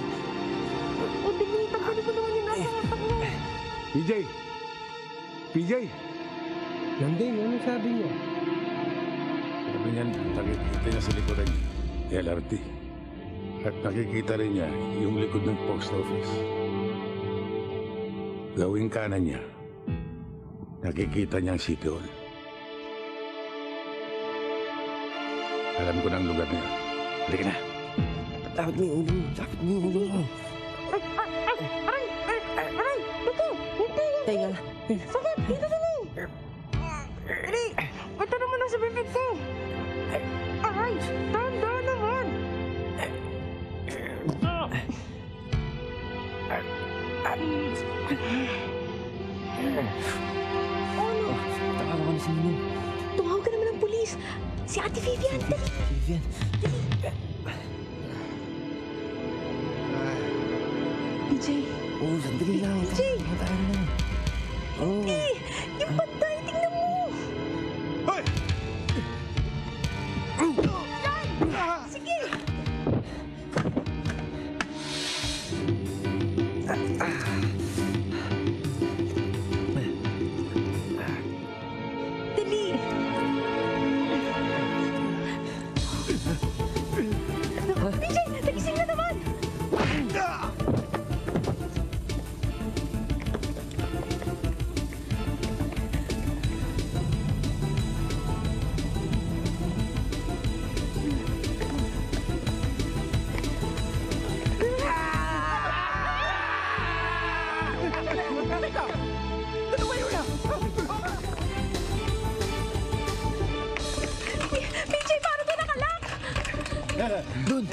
O, tingin, tanggalin ko naman yung nasa mata mo. PJ? PJ? Nanding, ano sabi niya? Sabi niyan, takit niya sa likuran LRT. At nakikita rin niya yung likod ng post office. Gawing kanan niya, nakikita niya ang City Hall. Alam ko na ang lugar niya. Halika na. Dapat mo yung ulo mo. Dapat mo yung ulo mo. Aray! Ito! Hindi! Teka. Sakit! Dito sa lang! Aray! Ito naman ang sa bibig ko! Aray! Dahan-dahan naman! Ano? Tawag ko na si Ninong. Tumawag ka naman ng pulis! Si Ate Vivian! Vivian. PJ! Oo, sandali lang. PJ! Tayo na. Oo. Hey! Yung pantay! Tingnan mo! Hoy! Sige! Dali! PJ! Nagising na naman! PJ, paano ito nakalak? Doon.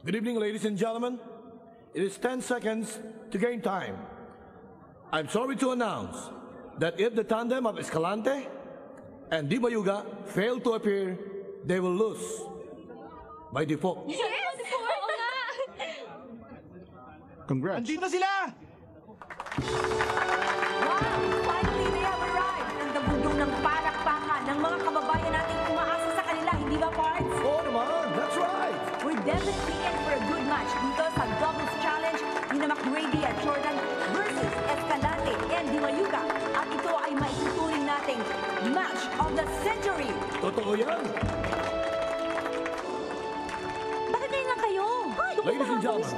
Good evening, ladies and gentlemen. It is 10 seconds to gain time. I'm sorry to announce that if the tandem of Escalante and Di Bayuga fail to appear, they will lose by default. Yes! Oo nga! Congrats. Andito sila! Wow! Finally, they have arrived! Ang dabudong ng palakpakan ng mga kababayan nating umaasa sa kanila, hindi ba, Pards? Oo naman, that's right! We're definitely in for a good match dito sa Doubles Challenge ni na McGrady at Jordan versus Escalante and Di Mayuga. At ito ay maituturing nating match of the century. Totoo yan! Bakit ngayon nga kayo? Ladies and gentlemen,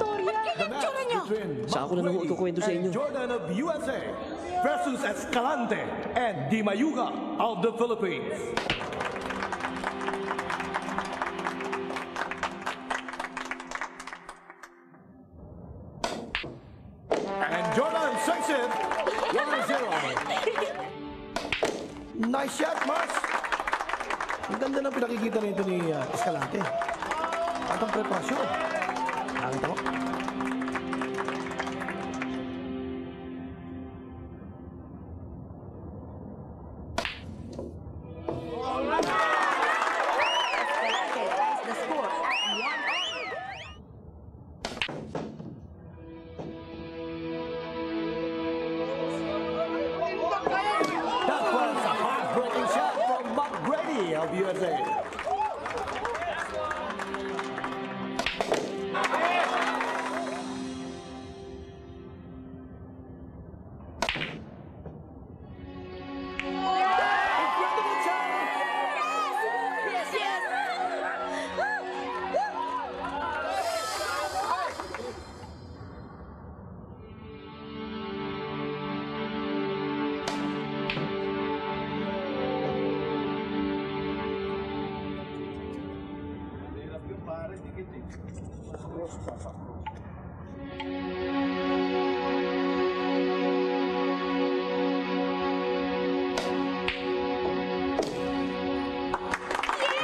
the match between Saan ako na naman ikukwento sa inyo? Jordan of USA versus Escalante and Di Mayuga of the Philippines. And Jordan takes it 1-0. Nice shot, Mars! Ang ganda ng pinakikita nito ni Escalante. At ang preparasyon. Nakita mo? Escalante ties the score at 1-1. That was a heartbreaking shot from McGrady of USA.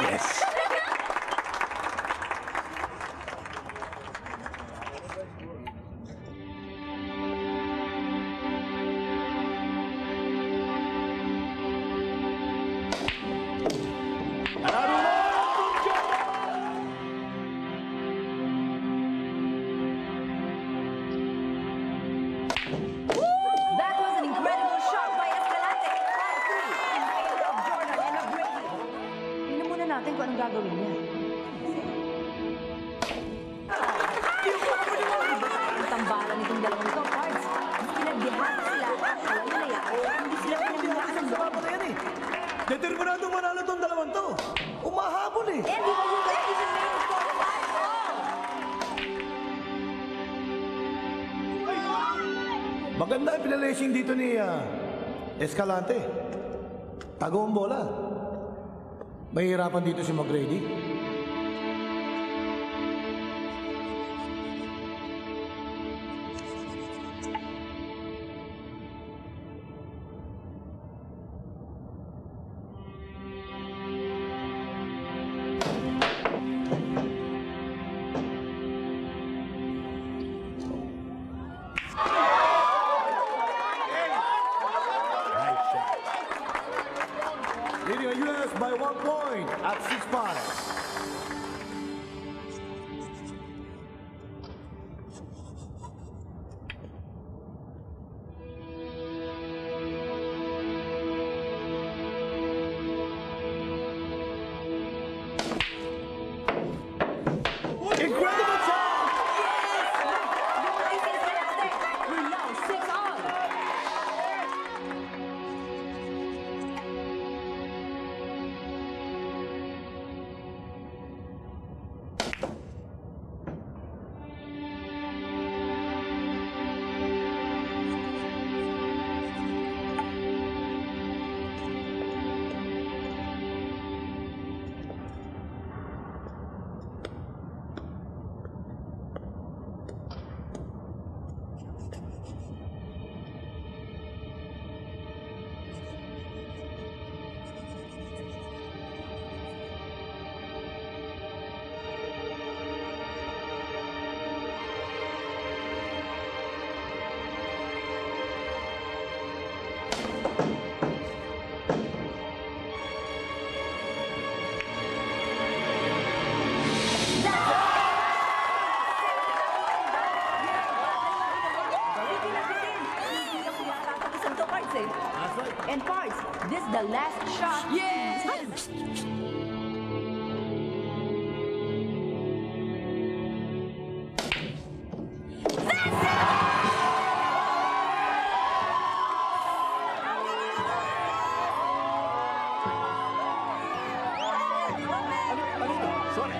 Yes. That was an incredible shot by Escalante. 5-3 in favor of Jordan and McGrady. Tingnan muna natin kung anong gagawin niya. Ang tambalan nitong dalawang ito, Cards. Pinagbihati sila. Alam mo na yan. Hindi sila pinagbihasan doon. Determinado manalo tong dalawang to. Umahabol eh. And Di Mayuga even made it for the 5-all. Maganda ang pinalacing dito ni Escalante. Tago ang bola. Mahihirapan dito si McGrady. Leading the U.S. by 1 point at 6-5. Incredible shot! We're now 6-all. And Cards, this is the last shot. Yes! Sorry.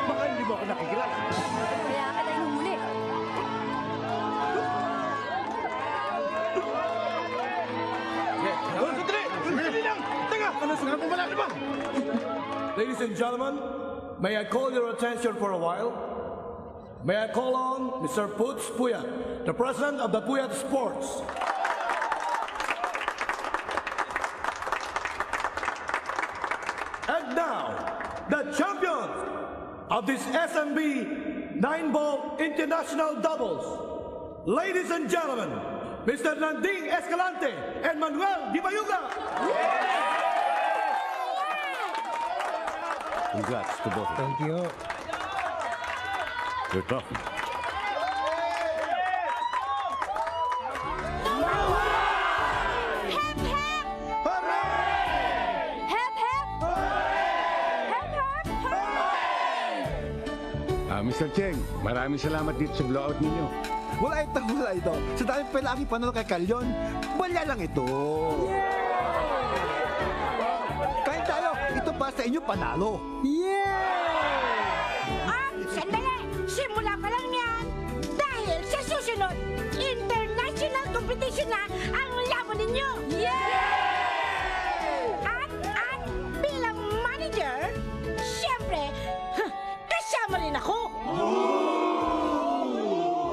Baka hindi mo ako nakikilala. Kaya kita inuhuli. Ladies and gentlemen, may I call your attention for a while? May I call on Mr. Putz Puyat, the president of the Puyat Sports. And now, the champions of this SMB 9-ball international doubles. Ladies and gentlemen, Mr. Nanding Escalante and Manuel Di Mayuga. Congrats to both of them. Thank you. You're tough. Mr. Cheng, maraming salamat dito sa blowout ninyo. Wala ito. Sa dami pa lagi panalo kay Kalyon, wala lang ito. Kain tayo, ito pa sa inyo panalo. Sandali! Simula pa lang yan! Dahil sa susunod, international competition na ang laban ninyo! At bilang manager, siyempre, kasama rin ako!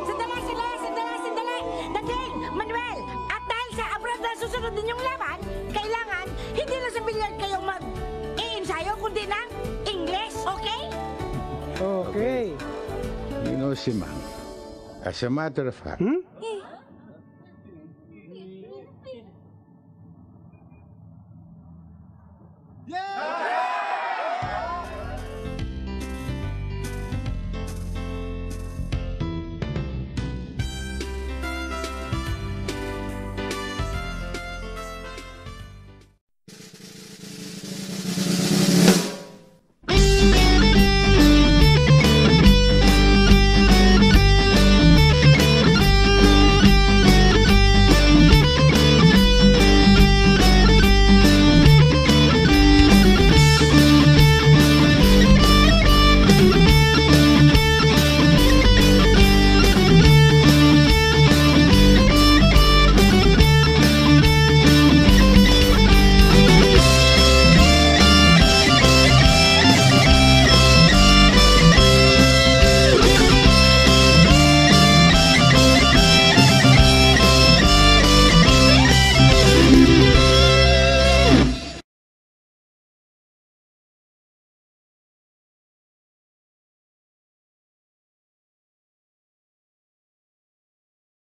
Sandali! Nanding, Manuel, at dahil sa abroad na susunod ninyong laban, kailangan hindi na sa bilyard kayong mag-i-ensayo, natin ng English, okay? Okay. You know si Mang, as a matter of fact,